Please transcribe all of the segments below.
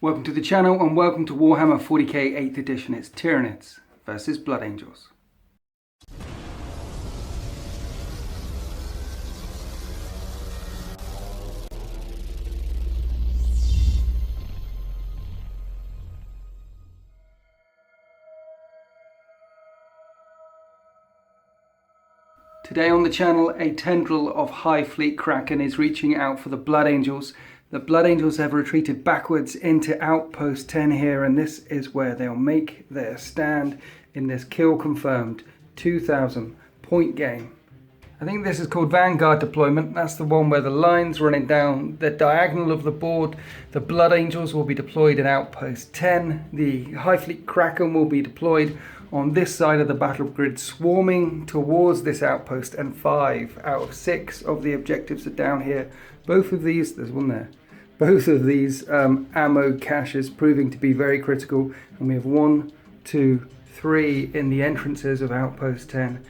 Welcome to the channel and welcome to Warhammer 40k 8th edition. It's Tyranids versus Blood Angels. Today on the channel, a tendril of Hive Fleet Kraken is reaching out for the Blood Angels. The Blood Angels have retreated backwards into Outpost 10 here, and this is where they'll make their stand in this kill confirmed 2,000 point game. I think this is called Vanguard Deployment. That's the one where the line's running down the diagonal of the board. The Blood Angels will be deployed in Outpost 10. The Hive Fleet Kraken will be deployed on this side of the battle grid, swarming towards this outpost, and 5 out of 6 of the objectives are down here. Both of these, there's one there. Both of these ammo caches proving to be very critical, and we have 1, 2, 3 in the entrances of Outpost 10,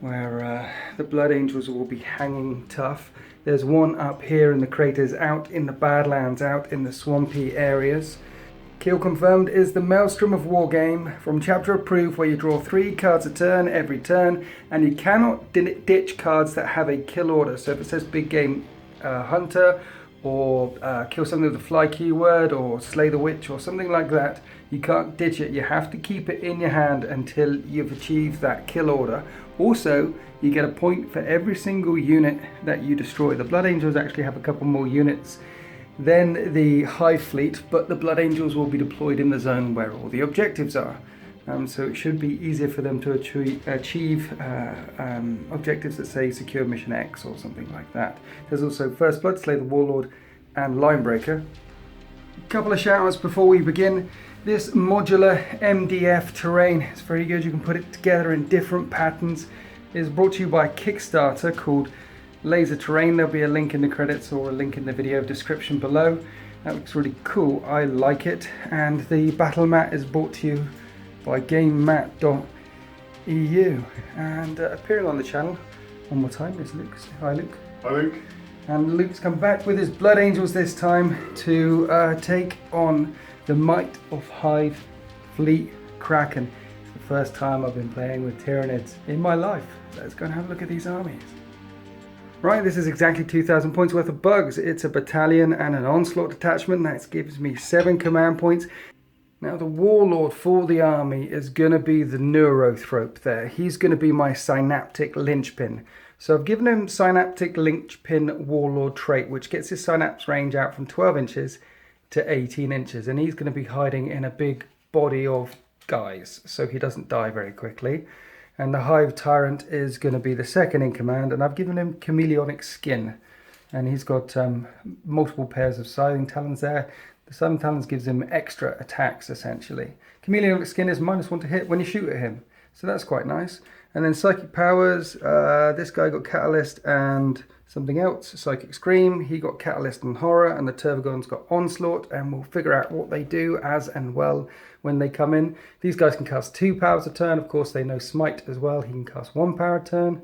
where the Blood Angels will be hanging tough. There's one up here in the craters, out in the Badlands, out in the swampy areas. Kill confirmed is the Maelstrom of War game from chapter approved, where you draw 3 cards a turn every turn, and you cannot ditch cards that have a kill order. So if it says big game hunter, or kill something with the fly keyword, or slay the witch, or something like that, you can't ditch it. You have to keep it in your hand until you've achieved that kill order. Also, you get a point for every single unit that you destroy. The Blood Angels actually have a couple more units than the Hive Fleet, but the Blood Angels will be deployed in the zone where all the objectives are. So it should be easier for them to achieve objectives that say secure mission X or something like that. There's also First Blood, Slay the Warlord, and Linebreaker. A couple of shout outs before we begin. This modular MDF terrain is very good. You can put it together in different patterns. It is brought to you by a Kickstarter called Laser Terrain. There'll be a link in the credits or a link in the video description below. That looks really cool. I like it. And the battle mat is brought to you by gamemat.eu. And appearing on the channel one more time is Luke. Hi Luke. Hi Luke. And Luke's come back with his Blood Angels this time to take on the might of Hive Fleet Kraken. It's the first time I've been playing with Tyranids in my life. Let's go and have a look at these armies. Right, this is exactly 2,000 points worth of bugs. It's a battalion and an onslaught detachment. That gives me 7 command points. Now the Warlord for the army is going to be the Neurothrope there. He's going to be my Synaptic Linchpin. So I've given him Synaptic Linchpin Warlord trait, which gets his synapse range out from 12 inches to 18 inches. And he's going to be hiding in a big body of guys, so he doesn't die very quickly. And the Hive Tyrant is going to be the second in command, and I've given him chameleonic skin. And he's got multiple pairs of scything talons there. The scything talons gives him extra attacks, essentially. Chameleonic skin is -1 to hit when you shoot at him, so that's quite nice. And then psychic powers, this guy got Catalyst and something else, Psychic Scream. He got Catalyst and Horror, and the Tervagon's got Onslaught, and we'll figure out what they do as and well when they come in. These guys can cast 2 powers a turn. Of course, they know Smite as well. He can cast 1 power a turn.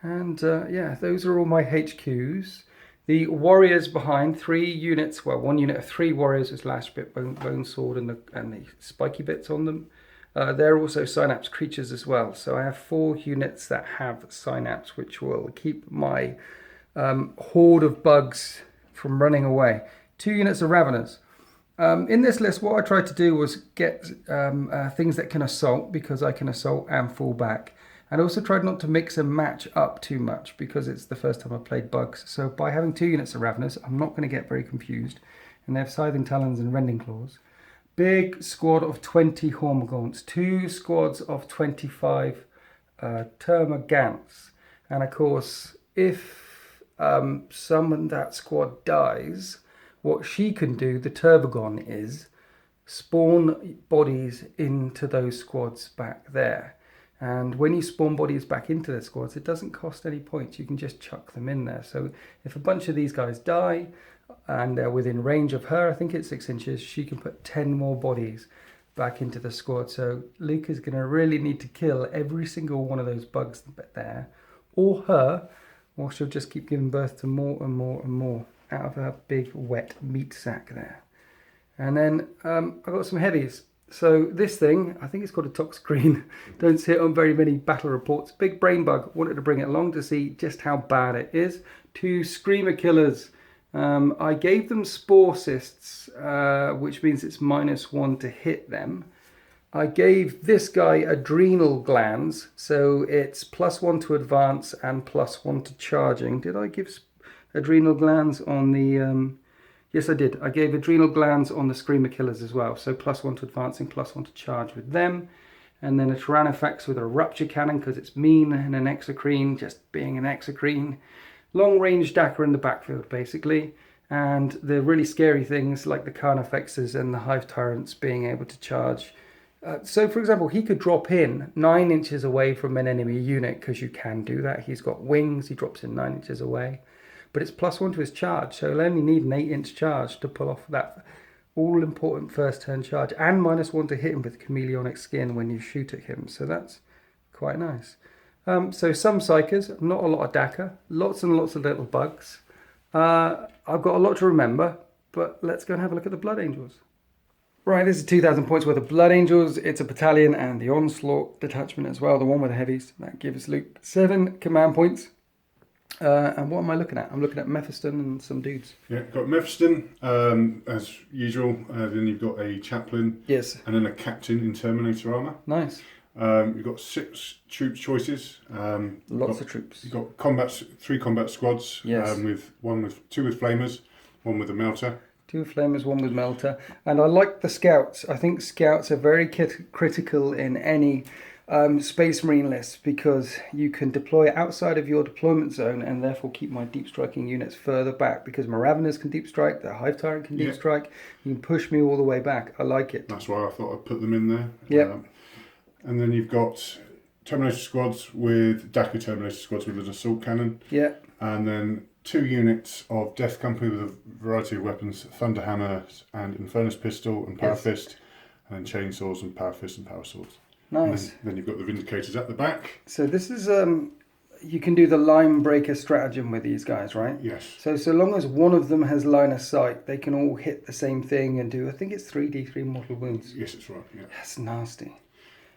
And yeah, those are all my HQs. The warriors behind, 3 units, well, 1 unit of 3 warriors with Lash Bit, Bone Sword, and the spiky bits on them. They're also Synapse creatures as well. So I have 4 units that have Synapse, which will keep my horde of bugs from running away. 2 units of Raveners. In this list, what I tried to do was get things that can assault, because I can assault and fall back. And also tried not to mix and match up too much, because it's the first time I've played bugs. So by having 2 units of Raveners, I'm not going to get very confused. And they have Scything Talons and Rending Claws. Big squad of 20 Hormagaunts. 2 squads of 25 Termagants. And of course, if someone in that squad dies, what she can do, the Tervagon, is spawn bodies into those squads back there. And when you spawn bodies back into the squads, it doesn't cost any points. You can just chuck them in there. So if a bunch of these guys die and they're within range of her, I think it's 6 inches, she can put 10 more bodies back into the squad. So Luke is going to really need to kill every single one of those bugs there, or her, or she'll just keep giving birth to more and more and more out of her big wet meat sack there. And then I've got some heavies. So this thing, I think it's called a toxic green. Don't see it on very many battle reports. Big brain bug. Wanted to bring it along to see just how bad it is. 2 screamer killers. I gave them spore cysts, which means it's -1 to hit them. I gave this guy adrenal glands, so it's +1 to advance and +1 to charging. Did I give adrenal glands on the... Yes, I did. I gave adrenal glands on the screamer killers as well. So +1 to advance and +1 to charge with them. And then a Tyranids with a rupture cannon because it's mean, and an exocrine just being an exocrine. Long range Dakka in the backfield basically. And the really scary things like the Carnifexes and the Hive Tyrants being able to charge. So for example, he could drop in 9 inches away from an enemy unit because you can do that. He's got wings, he drops in 9 inches away. But it's +1 to his charge, so he'll only need an 8-inch charge to pull off that all-important first turn charge, and -1 to hit him with chameleonic skin when you shoot at him, so that's quite nice. So some psychers, not a lot of Dakka, lots and lots of little bugs. I've got a lot to remember, but let's go and have a look at the Blood Angels. Right, this is 2,000 points worth of Blood Angels. It's a battalion and the Onslaught detachment as well, the one with the heavies. That gives Luke 7 command points. And what am I looking at? I'm looking at Mephiston and some dudes. Yeah, got Mephiston, as usual. Then you've got a chaplain. Yes. And then a captain in Terminator armour. Nice. You've got 6 troop choices. Lots of troops. You've got 3 combat squads. Yes. With 2 with flamers, 1 with a melter. 2 flamers, 1 with melter. And I like the scouts. I think scouts are very critical in any Space Marine lists because you can deploy outside of your deployment zone and therefore keep my deep striking units further back because my Raveners can deep strike, the Hive Tyrant can deep strike. You can push me all the way back. I like it. That's why I thought I'd put them in there. Yeah. And then you've got Terminator squads with Dakka Terminator squads with an assault cannon. Yeah. And then 2 units of Death Company with a variety of weapons, Thunderhammer and Infernus Pistol and Power Fist, and then chainsaws and Power Fist and Power Swords. Nice. Then you've got the Vindicators at the back. So this is, you can do the line breaker stratagem with these guys, right? Yes. So long as one of them has line of sight, they can all hit the same thing and do, I think it's 3d3 mortal wounds. Yes, it's right, yeah. That's nasty.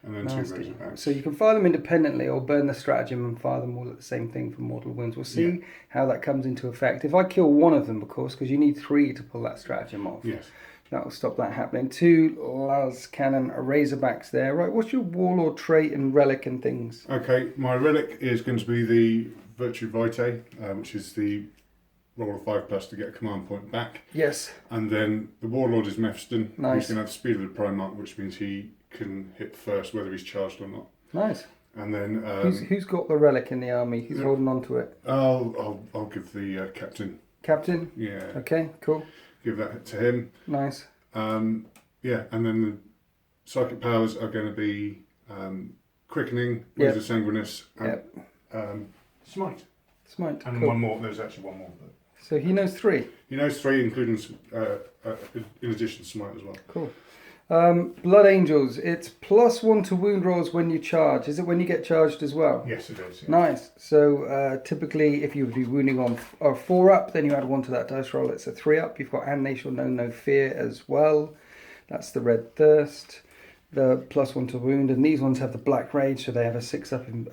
And then 2 Razorbacks. So you can fire them independently or burn the stratagem and fire them all at the same thing for mortal wounds. We'll see how that comes into effect. If I kill one of them, of course, because you need 3 to pull that stratagem off. Yes. That will stop that happening. 2 las cannon Razorbacks there. Right, what's your warlord trait and relic and things? Okay, my relic is going to be the Virtue Vitae, which is the roll of 5+ to get a command point back. Yes. And then the warlord is Mephiston. Nice. He's going to have the speed of the Primarch, which means he can hit first whether he's charged or not. Nice. And then who's got the relic in the army? Who's holding on to it? I'll give the captain. Captain? Yeah. Okay, cool. Give that to him. Nice. Yeah, and then the psychic powers are going to be quickening, Razor Sanguinus, and Smite. Smite. And cool. one more. There's actually one more. So he knows 3. He knows 3, including in addition to Smite as well. Cool. Blood Angels. It's +1 to wound rolls when you charge. Is it when you get charged as well? Yes, it is. Yeah. Nice. So typically, if you would be wounding on a 4 up, then you add 1 to that dice roll. It's a 3 up. You've got And They Shall Know No Fear as well. That's the Red Thirst. The +1 to wound, and these ones have the Black Rage, so they have a 6 up in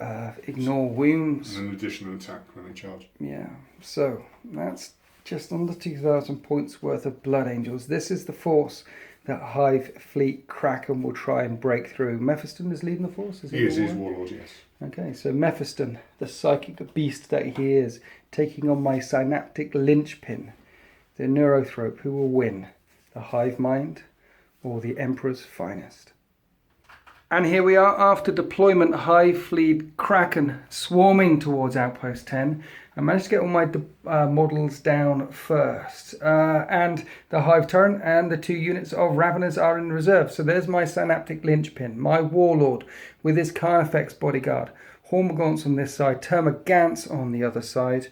Ignore Wounds. And an additional attack when they charge. Yeah. So that's just under 2,000 points worth of Blood Angels. This is the force that Hive Fleet Kraken will try and break through. Mephiston is leading the force? He is warlord, yes. Okay, so Mephiston, the psychic beast that he is, taking on my synaptic linchpin, the Neurothrope. Who will win? The Hive Mind or the Emperor's Finest? And here we are after deployment. Hive Fleet Kraken swarming towards Outpost 10. I managed to get all my models down first. And the Hive Tyrant and the 2 units of Raveners are in reserve. So there's my synaptic linchpin, my warlord with his Carnifex bodyguard. Hormagaunts on this side, Termagants on the other side.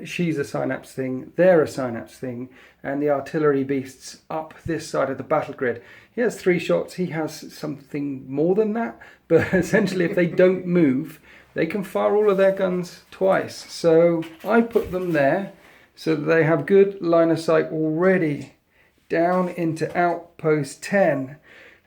She's a synapse thing, they're a synapse thing, and the artillery beasts up this side of the battle grid. He has 3 shots, he has something more than that, but essentially if they don't move, they can fire all of their guns twice. So I put them there so that they have good line of sight already down into Outpost 10.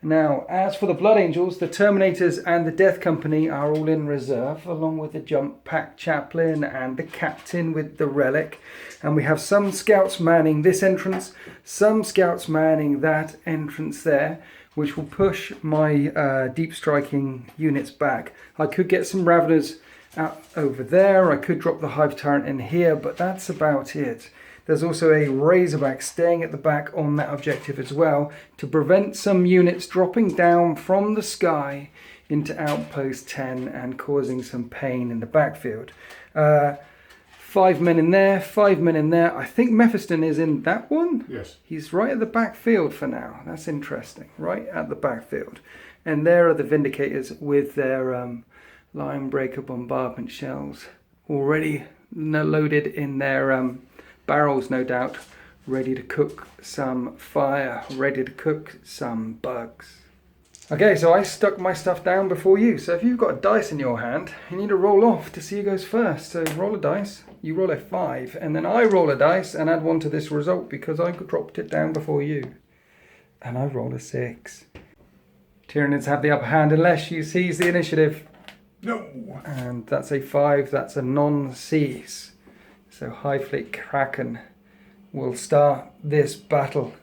Now, as for the Blood Angels, the Terminators and the Death Company are all in reserve, along with the Jump Pack Chaplain and the Captain with the Relic. And we have some scouts manning this entrance, some scouts manning that entrance there, which will push my deep striking units back. I could get some Raveners out over there, I could drop the Hive Tyrant in here, but that's about it. There's also a Razorback staying at the back on that objective as well to prevent some units dropping down from the sky into Outpost 10 and causing some pain in the backfield. 5 men in there, 5 men in there. I think Mephiston is in that one. Yes. He's right at the backfield for now. That's interesting. Right at the backfield. And there are the Vindicators with their Line Breaker bombardment shells already loaded in their barrels, no doubt, ready to cook some fire, ready to cook some bugs. Okay, so I stuck my stuff down before you. So if you've got a dice in your hand, you need to roll off to see who goes first. So roll a dice, you roll a 5, and then I roll a dice and add 1 to this result because I dropped it down before you. And I roll a 6. Tyranids have the upper hand unless you seize the initiative. No. And that's a 5, that's a non-seize. So Hive Fleet Kraken will start this battle.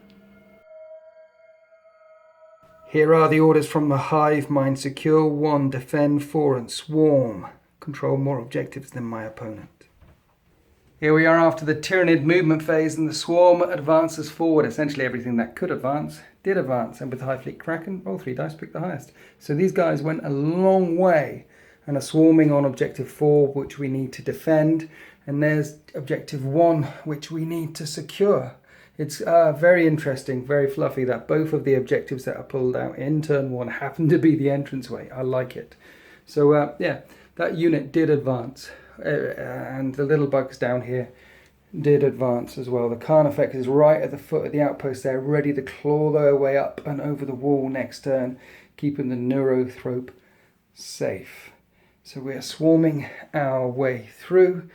Here are the orders from the Hive Mind. Secure 1, defend 4, and swarm. Control more objectives than my opponent. Here we are after the Tyranid movement phase, and the swarm advances forward. Essentially everything that could advance did advance, and with Hive Fleet Kraken, roll 3 dice, pick the highest. So these guys went a long way and are swarming on objective 4, which we need to defend. And there's objective 1, which we need to secure. It's very interesting, very fluffy that both of the objectives that are pulled out in turn 1 happen to be the entranceway. I like it. So yeah, that unit did advance. And the little bugs down here did advance as well. The Carnifex is right at the foot of the outpost there, ready to claw their way up and over the wall next turn, keeping the Neurothrope safe. So we're swarming our way through.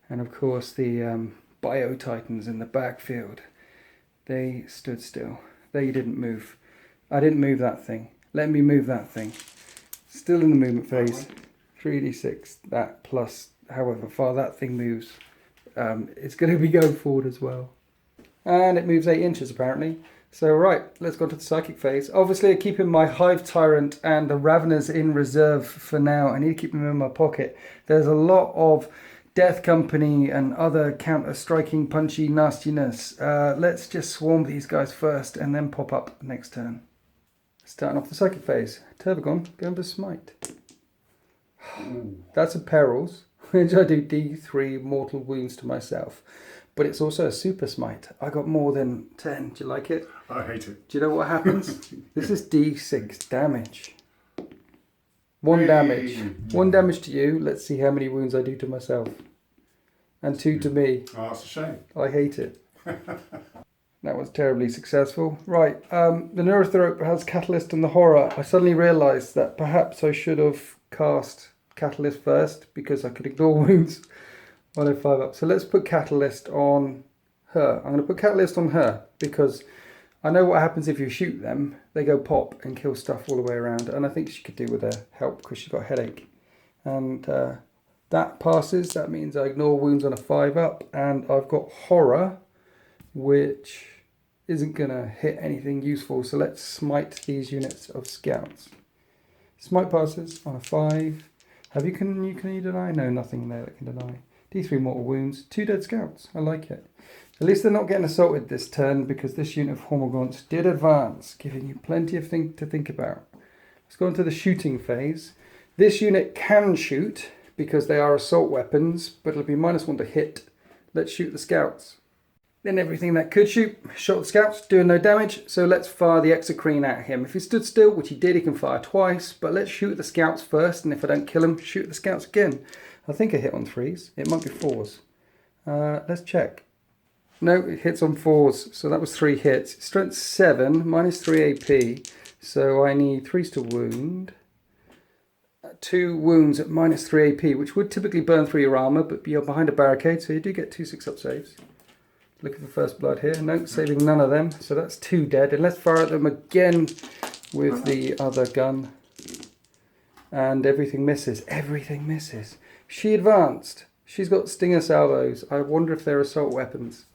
And of course the Bio-Titans in the backfield, they stood still. They didn't move. I didn't move that thing. Let me move that thing. Still in the movement phase. 3d6, that plus however far that thing moves. It's going to be going forward as well. And it moves 8 inches apparently. So right, let's go to the psychic phase. Obviously I'm keeping my Hive Tyrant and the Raveners in reserve for now. I need to keep them in my pocket. There's a lot of Death Company and other counter-striking punchy nastiness. Let's just swarm these guys first and then pop up next turn. Starting off the psychic phase. Turbogon, going for smite. That's a perils, which I do D3 mortal wounds to myself. But it's also a super smite. I got more than 10. Do you like it? I hate it. Do you know what happens? This is D6 damage. 1 damage. 1 damage to you. Let's see how many wounds I do to myself. And 2 to me. Oh, that's a shame. I hate it. That was terribly successful. Right, the Neurothrope has Catalyst and the Horror. I suddenly realised that perhaps I should have cast Catalyst first because I could ignore wounds while I 5 up. So let's put Catalyst on her. I'm going to put Catalyst on her because I know what happens if you shoot them. They go pop and kill stuff all the way around. And I think she could do with her help because she's got a headache. And that passes. That means I ignore wounds on a 5 up. And I've got Horror, which isn't going to hit anything useful. So let's smite these units of scouts. Smite passes on a 5. Can you deny? No, nothing there that can deny. D3 mortal wounds. 2 dead scouts. I like it. At least they're not getting assaulted this turn because this unit of Hormagaunts did advance, giving you plenty of things to think about. Let's go into the shooting phase. This unit can shoot because they are assault weapons, but it'll be -1 to hit. Let's shoot the scouts. Then everything that could shoot, shot the scouts, doing no damage, so let's fire the Exocrine at him. If he stood still, which he did, he can fire twice, but let's shoot the scouts first, and if I don't kill him, shoot the scouts again. I think I hit on 3s. It might be 4s. Let's check. No, it hits on 4s, so that was 3 hits. Strength 7, -3 AP, so I need 3s to wound. 2 wounds at -3 AP, which would typically burn through your armour, but you're behind a barricade, so you do get 2 6-up saves. Looking for first blood here. No, saving none of them. So that's 2 dead. And let's fire at them again with the other gun. And everything misses. Everything misses. She advanced. She's got stinger salvos. I wonder if they're assault weapons.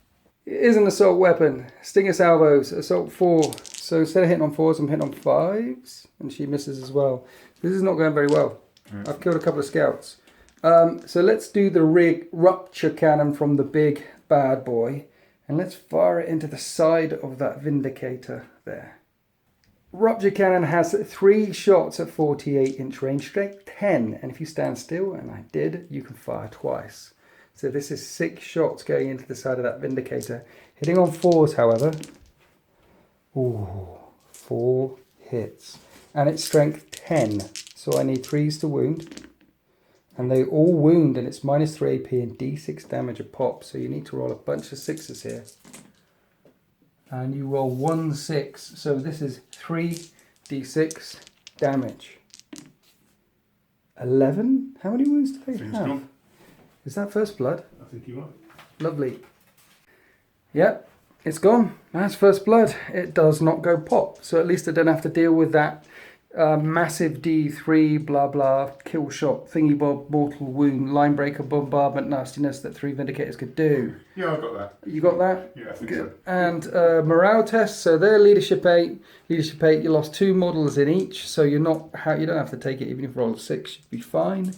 It is an assault weapon. Stinger salvos. Assault 4. So instead of hitting on 4s, I'm hitting on 5s. And she misses as well. This is not going very well. I've killed a couple of scouts. So let's do the rupture cannon from the big bad boy. And let's fire it into the side of that Vindicator there. Rupture cannon has 3 shots at 48-inch range, straight 10. And if you stand still, and I did, you can fire twice. So this is 6 shots going into the side of that Vindicator. Hitting on 4s, however. Ooh, 4 hits. And it's strength 10. So I need 3s to wound. And they all wound, and it's -3 AP and D6 damage a pop. So you need to roll a bunch of 6s here. And you roll 1 6. So this is 3 D6 damage. 11? How many wounds do they have? Gone. Is that first blood? I think you are. Lovely. Yep, it's gone. That's first blood. It does not go pop. So at least I don't have to deal with that massive D3 blah blah kill shot thingy bob mortal wound line breaker bombardment nastiness that 3 Vindicators could do. Yeah, I got that. You got that? Yeah, I think so. And morale tests. So they're leadership 8. Leadership 8. You lost 2 models in each, so you don't have to take it. Even if you roll a 6, you'd be fine.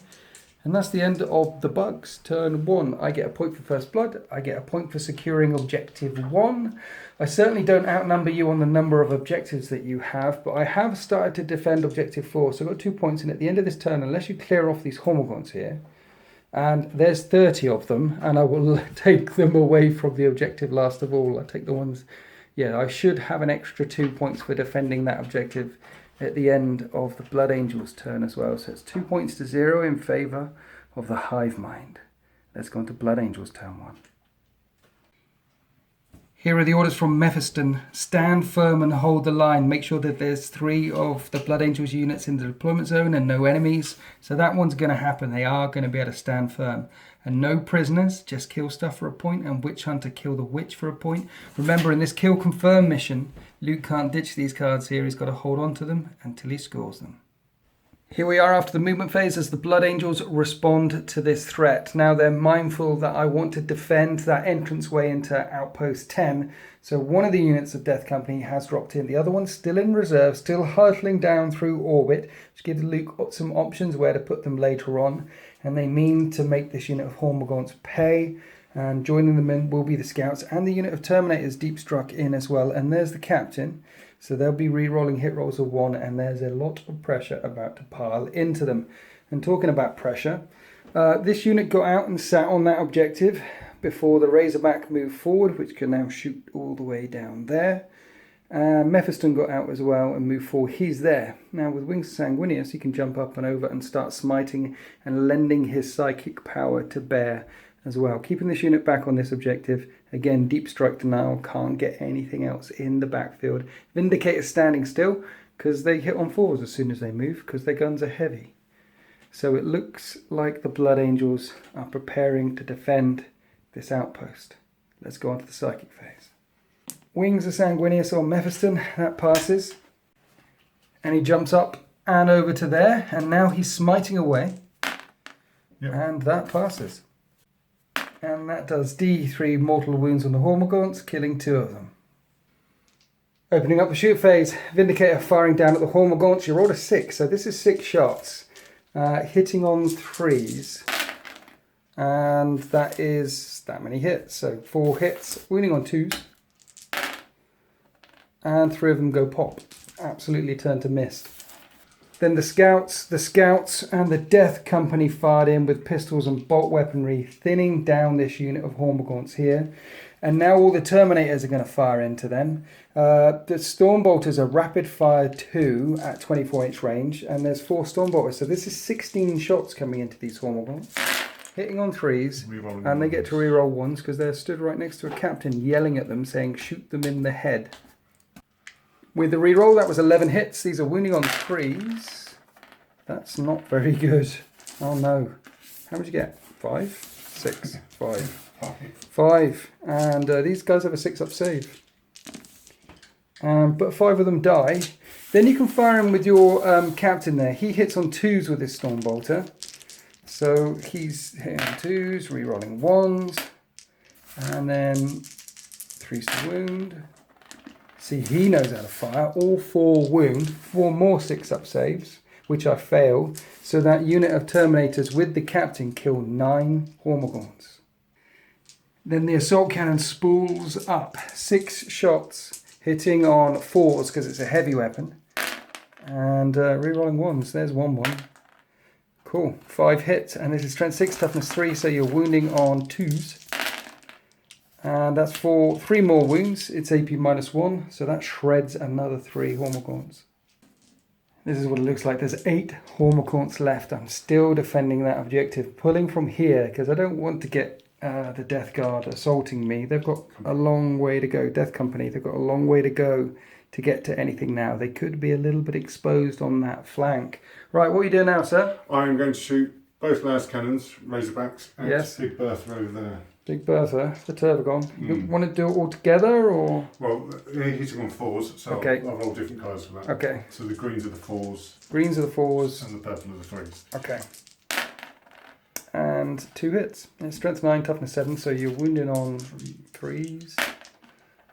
And that's the end of the bugs. Turn 1. I get a point for first blood. I get a point for securing objective 1. I certainly don't outnumber you on the number of objectives that you have, but I have started to defend objective 4. So I've got 2 points, and at the end of this turn, unless you clear off these Hormigons here, and there's 30 of them, and I will take them away from the objective last of all. I take the ones, yeah, I should have an extra 2 points for defending that objective at the end of the Blood Angels turn as well. So it's 2 points to 0 in favour of the Hive Mind. Let's go on to Blood Angels turn 1. Here are the orders from Mephiston. Stand firm and hold the line. Make sure that there's 3 of the Blood Angels units in the deployment zone and no enemies. So that one's going to happen. They are going to be able to stand firm. And no prisoners, just kill stuff for a point, and Witch Hunter, kill the witch for a point. Remember, in this kill confirm mission, Luke can't ditch these cards here. He's got to hold on to them until he scores them. Here we are after the movement phase as the Blood Angels respond to this threat. Now they're mindful that I want to defend that entranceway into Outpost 10. So one of the units of Death Company has dropped in. The other one's still in reserve, still hurtling down through orbit, which gives Luke some options where to put them later on. And they mean to make this unit of Hormigons pay. And joining them in will be the Scouts and the unit of Terminators deep struck in as well. And there's the Captain. So they'll be re-rolling hit rolls of 1, and there's a lot of pressure about to pile into them. And talking about pressure, this unit got out and sat on that objective before the Razorback moved forward, which can now shoot all the way down there. Mephiston got out as well and moved forward. He's there. Now with Wings Sanguineous, he can jump up and over and start smiting and lending his psychic power to bear as well. Keeping this unit back on this objective. Again, Deep Strike Denial, can't get anything else in the backfield. Vindicator's standing still because they hit on 4s as soon as they move because their guns are heavy. So it looks like the Blood Angels are preparing to defend this outpost. Let's go on to the psychic phase. Wings of Sanguineous on Mephiston, that passes. And he jumps up and over to there, and now he's smiting away. Yep. And that passes. And that does D3 mortal wounds on the Hormigons, killing 2 of them. Opening up the shoot phase, Vindicator firing down at the Hormigons. You rolled a 6, so this is 6 shots. Hitting on 3s. And that is that many hits. So 4 hits, wounding on 2s. And 3 of them go pop. Absolutely turned to mist. Then the Scouts and the Death Company fired in with pistols and bolt weaponry, thinning down this unit of Hormigons here. And now all the Terminators are going to fire into them. The Stormbolters are rapid fire 2 at 24-inch range, and there's 4 Stormbolters. So this is 16 shots coming into these Hormigons. Hitting on 3s, and they get to reroll 1s because they're stood right next to a captain yelling at them saying, shoot them in the head. With the reroll, that was 11 hits. These are wounding on 3s. That's not very good. Oh no. How much you get? 5? 6, 5. 5. And these guys have a 6-up save. But 5 of them die. Then you can fire him with your captain there. He hits on 2s with his Stormbolter. So he's hitting on 2s, rerolling 1s. And then 3s to wound. See, he knows how to fire. All 4 wound. 4 more 6-up saves, which I fail. So that unit of Terminators with the captain kill 9 Hormigons. Then the assault cannon spools up. 6 shots, hitting on 4s because it's a heavy weapon. And rerolling 1s. There's 1-1. Cool. 5 hits. And this is strength 6, toughness 3. So you're wounding on 2s. And that's for 3 more wounds. It's AP -1. So that shreds another 3 Hormigons. This is what it looks like. There's 8 Hormigons left. I'm still defending that objective. Pulling from here because I don't want to get the Death Guard assaulting me. They've got a long way to go. Death Company, they've got a long way to go to get to anything now. They could be a little bit exposed on that flank. Right, what are you doing now, sir? I'm going to shoot both last cannons, Razorbacks, at Yes. Big Bertha over there. Big Bertha, the Turbogon. You want to do it all together, or? Well, he's on 4s, so Okay. I'll roll different colours for that. Okay. So the greens are the 4s. Greens are the 4s. And the purple are the 3s. Okay. And 2 hits. It's strength 9, toughness 7, so you're wounding on 3s.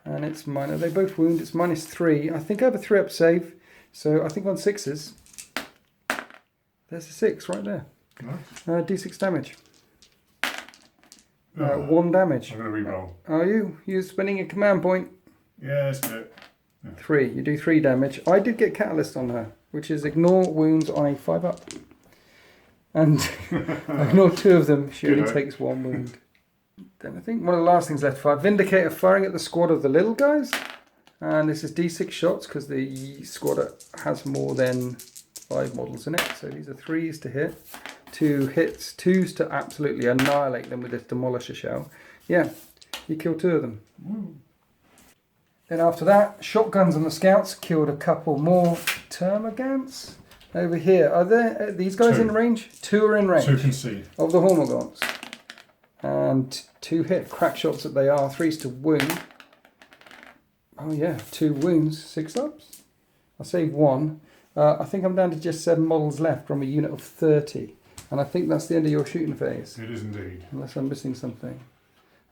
And it's minor. They both wound. It's -3. I think I have a 3-up save. So I think on 6s. There's a 6 right there. Nice. D6 damage. 1 damage. I'm going to re-roll. Are you? You're spending a command point. Yes, but 3. You do 3 damage. I did get Catalyst on her, which is ignore wounds on a 5-up. And I ignore 2 of them. She only takes 1 wound. Then I think one of the last things left to fire. Vindicator firing at the squad of the little guys. And this is D6 shots because the squad has more than 5 models in it. So these are 3s to hit. 2 hits. 2s to absolutely annihilate them with this Demolisher shell. Yeah, you kill 2 of them. Woo. Then after that, shotguns on the scouts. Killed a couple more Termagants. Over here, are there these guys 2 in range? 2 are in range. 2 can see. Of the Hormigons. And 2 hit. Crack shots that they are. 3s to wound. Oh yeah, 2 wounds. 6-ups. I'll save 1. I think I'm down to just 7 models left from a unit of 30. And I think that's the end of your shooting phase. It is indeed. Unless I'm missing something.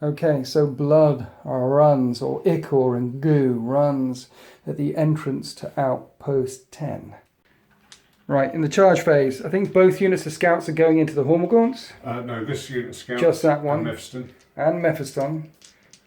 Okay, so blood runs, or ichor and goo runs at the entrance to Outpost 10. Right, in the charge phase, I think both units of scouts are going into the Hormigons. No, this unit of scouts. Just that one. And Mephiston. And Mephiston.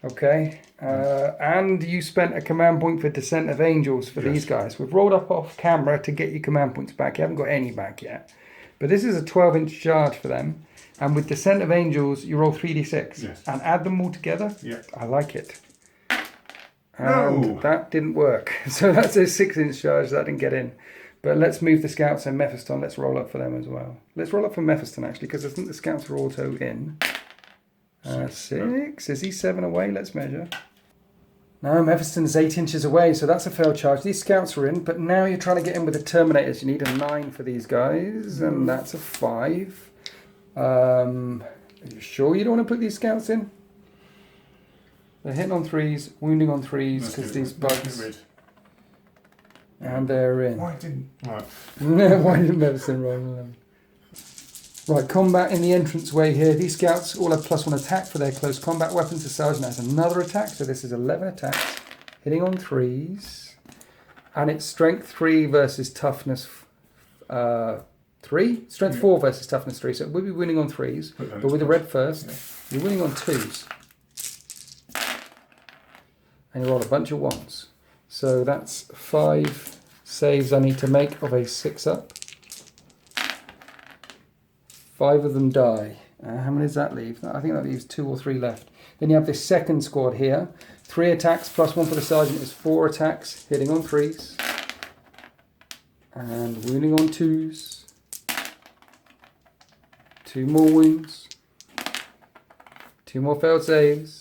Okay. And you spent a command point for Descent of Angels for these guys. We've rolled up off camera to get your command points back. You haven't got any back yet. But this is a 12-inch charge for them. And with Descent of Angels, you roll 3d6. Yes. And add them all together. Yeah. I like it. No. And that didn't work. So that's a 6-inch charge. That didn't get in. But let's move the scouts and Mephiston. Let's roll up for them as well. Let's roll up for Mephiston, actually, because I think the scouts are auto in. 6. Is he 7 away? Let's measure. No, Mephiston is 8 inches away, so that's a failed charge. These scouts are in, but now you're trying to get in with the Terminators. You need a 9 for these guys, and that's a 5. Are you sure you don't want to put these scouts in? They're hitting on 3s, wounding on 3s, because these bugs... And they're in. Why didn't... Right. Why didn't Mephiston roll them? Right, combat in the entranceway here. These scouts all have +1 attack for their close combat weapons. The sergeant has another attack, so this is 11 attacks. Hitting on 3s. And it's strength 3 versus toughness 3? Strength 4 versus toughness 3. So we'll be winning on 3s. But with the red first, you're winning on 2s. And you roll a bunch of 1s. So that's 5 saves I need to make of a 6-up. 5 of them die. How many does that leave? I think that leaves 2 or 3 left. Then you have this second squad here. 3 attacks +1 for the sergeant is 4 attacks, hitting on 3s. And wounding on 2s. 2 more wounds. 2 more failed saves.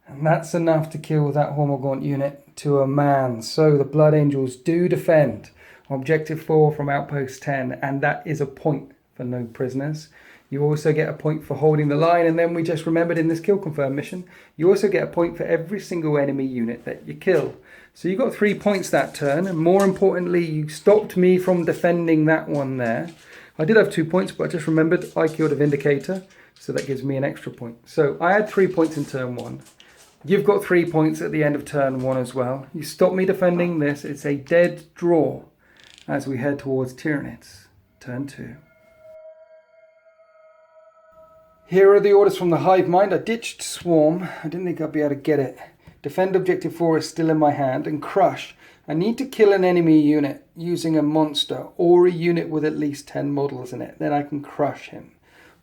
And that's enough to kill that Hormigaunt unit to a man. So the Blood Angels do defend Objective 4 from Outpost 10, and that is a point for no prisoners. You also get a point for holding the line, and then we just remembered in this kill confirm mission, you also get a point for every single enemy unit that you kill. So you got 3 points that turn, and more importantly, you stopped me from defending that one there. I did have 2 points, but I just remembered I killed a Vindicator, so that gives me an extra point. So I had 3 points in turn 1. You've got 3 points at the end of turn 1 as well. You stop me defending this. It's a dead draw as we head towards Tyranids. Turn 2. Here are the orders from the Hive Mind. I ditched Swarm. I didn't think I'd be able to get it. Defend Objective 4 is still in my hand. And Crush. I need to kill an enemy unit using a monster or a unit with at least 10 models in it. Then I can crush him.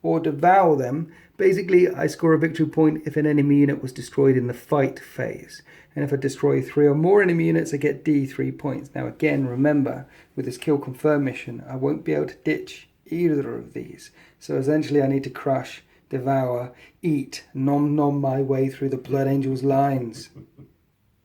Or devour them. Basically, I score a victory point if an enemy unit was destroyed in the fight phase. And if I destroy 3 or more enemy units, I get D3 points. Now again, remember, with this kill confirm mission, I won't be able to ditch either of these. So essentially I need to crush, devour, eat, nom my way through the Blood Angels lines.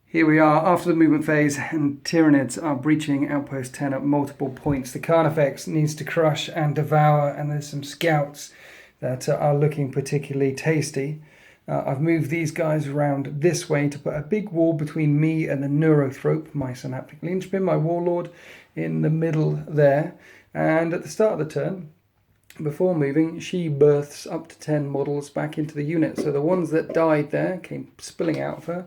Here we are after the movement phase, and Tyranids are breaching Outpost 10 at multiple points. The Carnifex needs to crush and devour, and there's some scouts that are looking particularly tasty. I've moved these guys around this way to put a big wall between me and the Neurothrope, my Synaptic Linchpin, my Warlord, in the middle there. And at the start of the turn, before moving, she births up to 10 models back into the unit. So the ones that died there came spilling out of her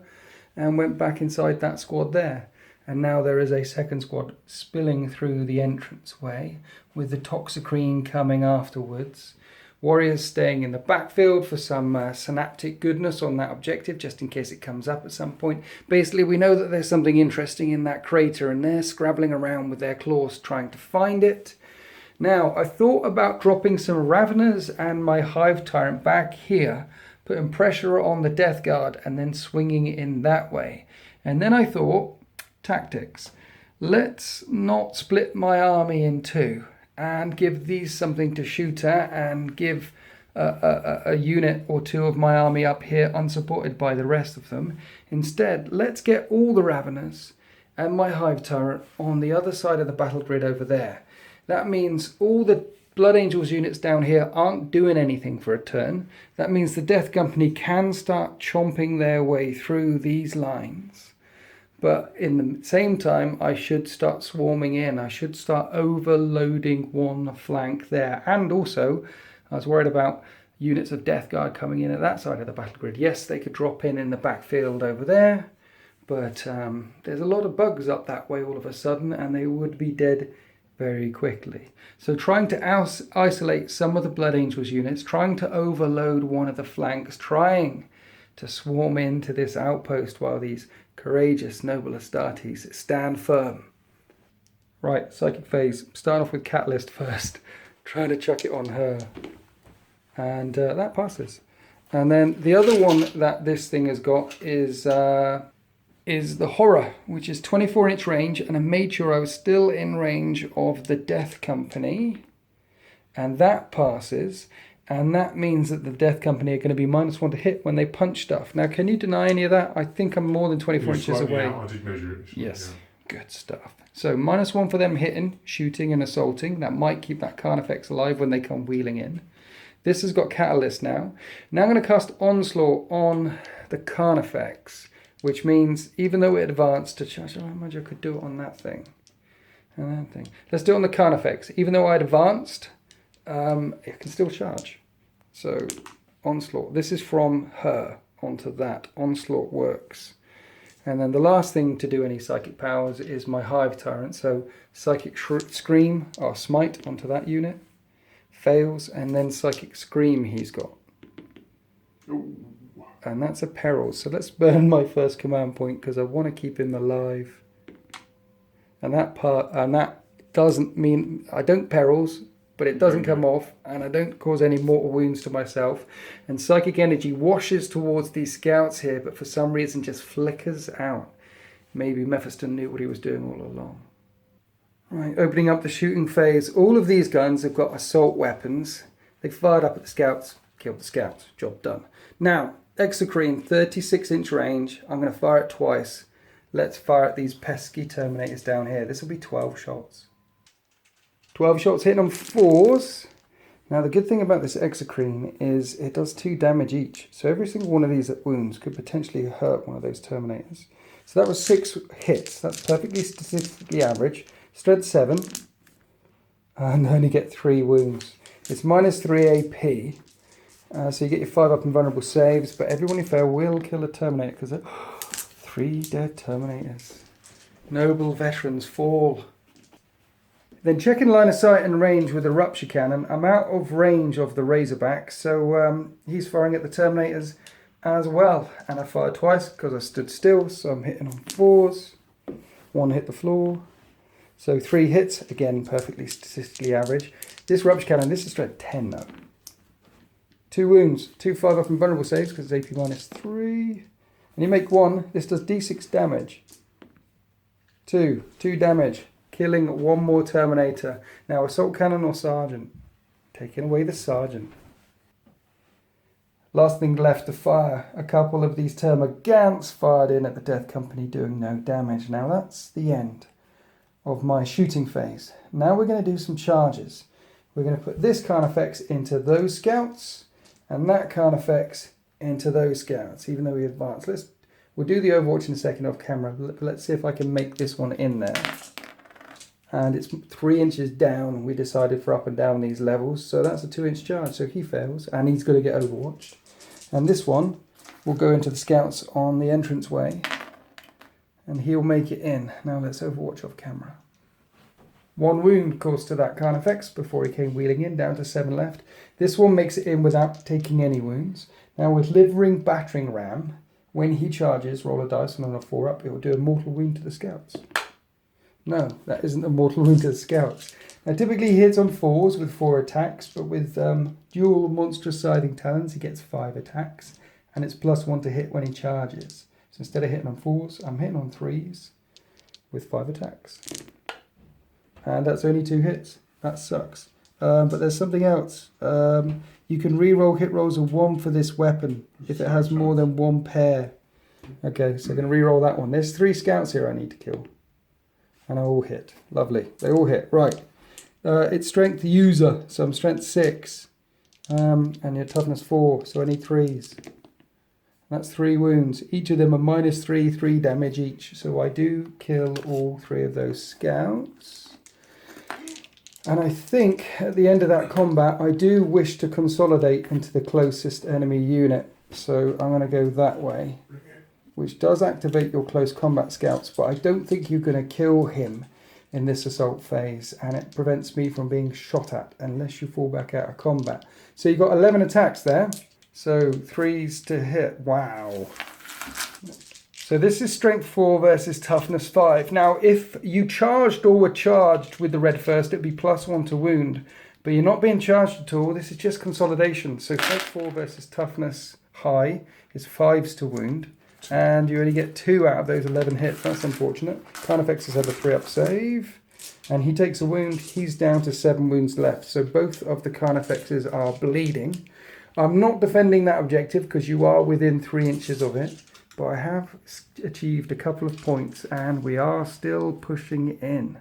and went back inside that squad there. And now there is a second squad spilling through the entranceway with the Toxicrene coming afterwards. Warriors staying in the backfield for some synaptic goodness on that objective, just in case it comes up at some point. Basically, we know that there's something interesting in that crater, and they're scrabbling around with their claws trying to find it. Now, I thought about dropping some Raveners and my Hive Tyrant back here, putting pressure on the Death Guard, and then swinging in that way. And then I thought, tactics. Let's not split my army in two and give these something to shoot at, and give a unit or two of my army up here unsupported by the rest of them. Instead, let's get all the Raveners and my Hive Tyrant on the other side of the battle grid over there. That means all the Blood Angels units down here aren't doing anything for a turn. That means the Death Company can start chomping their way through these lines. But in the same time, I should start swarming in. I should start overloading one flank there. And also, I was worried about units of Death Guard coming in at that side of the battle grid. Yes, they could drop in the backfield over there. But there's a lot of bugs up that way all of a sudden, and they would be dead very quickly. So trying to isolate some of the Blood Angels units, trying to overload one of the flanks, trying to swarm into this outpost while these courageous noble Astartes stand firm. Right, psychic phase. Start off with Catalyst first. Trying to chuck it on her. And that passes. And then the other one that this thing has got is the Horror, which is 24-inch range, and I made sure I was still in range of the Death Company. And that passes. And that means that the Death Company are going to be -1 to hit when they punch stuff. Now, can you deny any of that? I think I'm more than 24 inches away. I did measure it. Yes, yeah. Good stuff. So -1 for them hitting, shooting and assaulting. That might keep that Carnifex alive when they come wheeling in. This has got Catalyst now. Now I'm going to cast Onslaught on the Carnifex, which means even though it advanced to charge, I imagine I could do it on that thing. And that thing. Let's do it on the Carnifex. Even though I advanced, it can still charge. So, Onslaught. This is from her onto that. Onslaught works. And then the last thing to do any psychic powers is my Hive Tyrant. So, Psychic Scream or Smite onto that unit. Fails. And then Psychic Scream he's got. Ooh. And that's a peril. So let's burn my first command point because I want to keep him alive. And that doesn't mean I don't perils, but it doesn't come off, and I don't cause any mortal wounds to myself. And psychic energy washes towards these scouts here, but for some reason just flickers out. Maybe Mephiston knew what he was doing all along. Right, opening up the shooting phase. All of these guns have got assault weapons. They fired up at the scouts, killed the scouts. Job done. Now, Exocrine, 36-inch range. I'm going to fire it twice. Let's fire at these pesky Terminators down here. This will be 12 shots. 12 shots hitting on 4s. Now the good thing about this exocrine is it does 2 damage each. So every single one of these wounds could potentially hurt one of those Terminators. So that was 6 hits. That's perfectly statistically average. Strength 7. And only get 3 wounds. It's minus 3 AP. So you get your 5 up and vulnerable saves. But everyone you fail will kill a Terminator because 3 dead Terminators. Noble veterans fall. Then checking line of sight and range with a rupture cannon. I'm out of range of the Razorback, so he's firing at the Terminators as well. And I fired twice because I stood still, so I'm hitting on 4s. 1 hit the floor. So 3 hits, again perfectly statistically average. This rupture cannon, this is strength 10 though. 2 wounds, 2 5 up and vulnerable saves because it's AP minus 3. And you make 1, this does D6 damage. 2 damage. Killing 1 more Terminator. Now, assault cannon or sergeant? Taking away the sergeant. Last thing left to fire. A couple of these Termagants fired in at the Death Company doing no damage. Now, that's the end of my shooting phase. Now we're going to do some charges. We're going to put this Carnifex into those scouts and that Carnifex into those scouts, even though we advance. We'll do the Overwatch in a second off camera. Let's see if I can make this one in there. And it's 3 inches down. We decided for up and down these levels. So that's a 2-inch charge. So he fails and he's going to get overwatched. And this one will go into the scouts on the entranceway. And he'll make it in. Now let's overwatch off camera. 1 wound caused to that Carnifex before he came wheeling in, down to 7 left. This one makes it in without taking any wounds. Now with Livering Battering Ram, when he charges, roll a dice and on a 4 up, it will do a mortal wound to the scouts. No, that isn't a mortal wound to the scouts. Now typically he hits on 4s with 4 attacks, but with dual monstrous scything talons he gets 5 attacks, and it's +1 to hit when he charges. So instead of hitting on 4s, I'm hitting on 3s with 5 attacks. And that's only 2 hits. That sucks. But there's something else. You can re-roll hit rolls of 1 for this weapon if it has more than 1 pair. Okay, so I'm going to re-roll that one. There's 3 scouts here I need to kill. And I all hit. Lovely. They all hit. Right. It's strength user, so I'm strength 6. And your toughness 4, so I need 3s. That's 3 wounds. Each of them are -3, 3 damage each. So I do kill all 3 of those scouts. And I think at the end of that combat, I do wish to consolidate into the closest enemy unit. So I'm going to go that way, which does activate your close combat scouts, but I don't think you're going to kill him in this assault phase, and it prevents me from being shot at unless you fall back out of combat. So you've got 11 attacks there, so 3s to hit. Wow. So this is strength 4 versus toughness 5. Now, if you charged or were charged with the red first, it'd be +1 to wound, but you're not being charged at all. This is just consolidation. So strength 4 versus toughness high is 5s to wound. And you only get 2 out of those 11 hits. That's unfortunate. Carnifex has had a 3-up save. And he takes a wound. He's down to 7 wounds left. So both of the Carnifexes are bleeding. I'm not defending that objective because you are within 3 inches of it. But I have achieved a couple of points and we are still pushing in.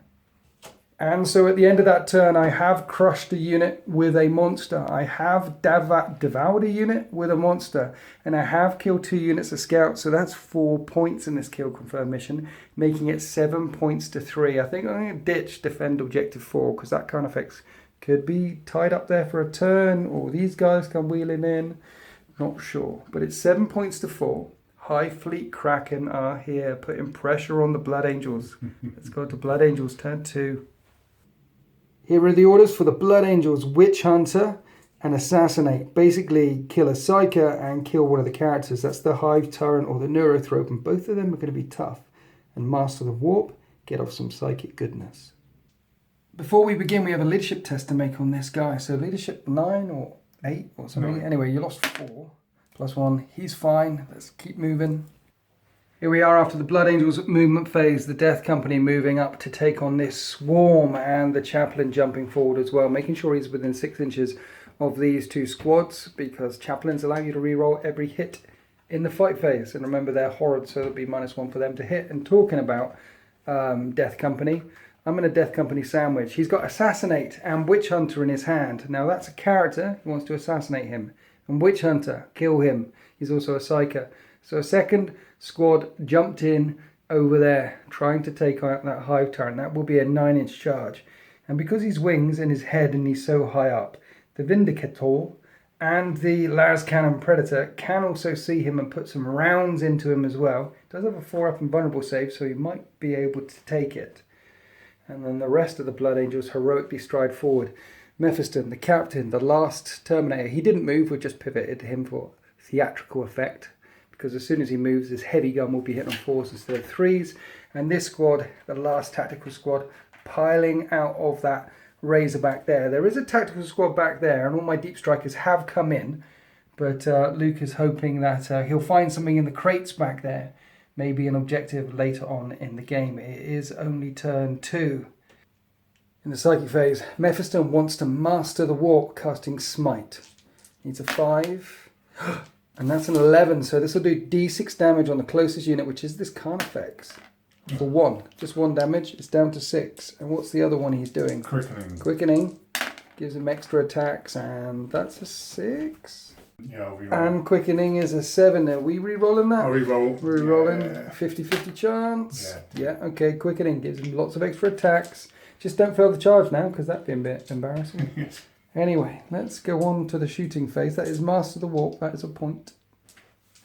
And so at the end of that turn, I have crushed a unit with a monster. I have devoured a unit with a monster. And I have killed 2 units of scouts. So that's 4 points in this kill confirm mission, making it 7 points to 3. I think I'm going to ditch defend objective 4 because that Carnifex could be tied up there for a turn, or these guys come wheeling in. Not sure. But it's 7 points to 4. Hive Fleet Kraken are here, putting pressure on the Blood Angels. Let's go to Blood Angels turn 2. Here are the orders for the Blood Angels: Witch Hunter and Assassinate. Basically, kill a Psyker and kill one of the characters. That's the Hive Tyrant or the Neurothrope, and both of them are going to be tough. And Master the Warp, get off some psychic goodness. Before we begin, we have a leadership test to make on this guy. So leadership 9 or 8 or something. 9. Anyway, you lost 4. +1. He's fine. Let's keep moving. Here we are after the Blood Angels movement phase, the Death Company moving up to take on this swarm, and the Chaplain jumping forward as well, making sure he's within 6 inches of these 2 squads, because Chaplains allow you to reroll every hit in the fight phase. And remember, they're horrid, so it'll be -1 for them to hit. And talking about Death Company, I'm in a Death Company sandwich. He's got Assassinate and Witch Hunter in his hand. Now that's a character who wants to assassinate him. And Witch Hunter, kill him. He's also a Psyker. So a second squad jumped in over there, trying to take out that Hive Tyrant. That will be a 9-inch charge. And because he's wings in his head and he's so high up, the Vindicator and the Las Cannon Predator can also see him and put some rounds into him as well. Does have a 4-up and vulnerable save, so he might be able to take it. And then the rest of the Blood Angels heroically stride forward. Mephiston, the captain, the last Terminator, he didn't move, we just pivoted him for theatrical effect, because as soon as he moves, his heavy gun will be hit on 4s instead of 3s. And this squad, the last tactical squad, piling out of that Razorback there. There is a tactical squad back there, and all my deep strikers have come in, but Luke is hoping that he'll find something in the crates back there. Maybe an objective later on in the game. It is only turn 2. In the psychic phase, Mephiston wants to master the warp, casting Smite. Needs a 5. And that's an 11, so this will do D6 damage on the closest unit, which is this Carnifex. For 1. Just 1 damage. It's down to 6. And what's the other one he's doing? Quickening. Quickening. Gives him extra attacks, and that's a 6. Yeah, I'll re-roll. And quickening is a 7. Are we re-rolling that? I'll re-roll. Re-rolling. Yeah. 50-50 chance. Yeah. Yeah, okay. Quickening gives him lots of extra attacks. Just don't fail the charge now, because that'd be a bit embarrassing. Yes. Anyway, let's go on to the shooting phase. That is Master the Warp. That is a point.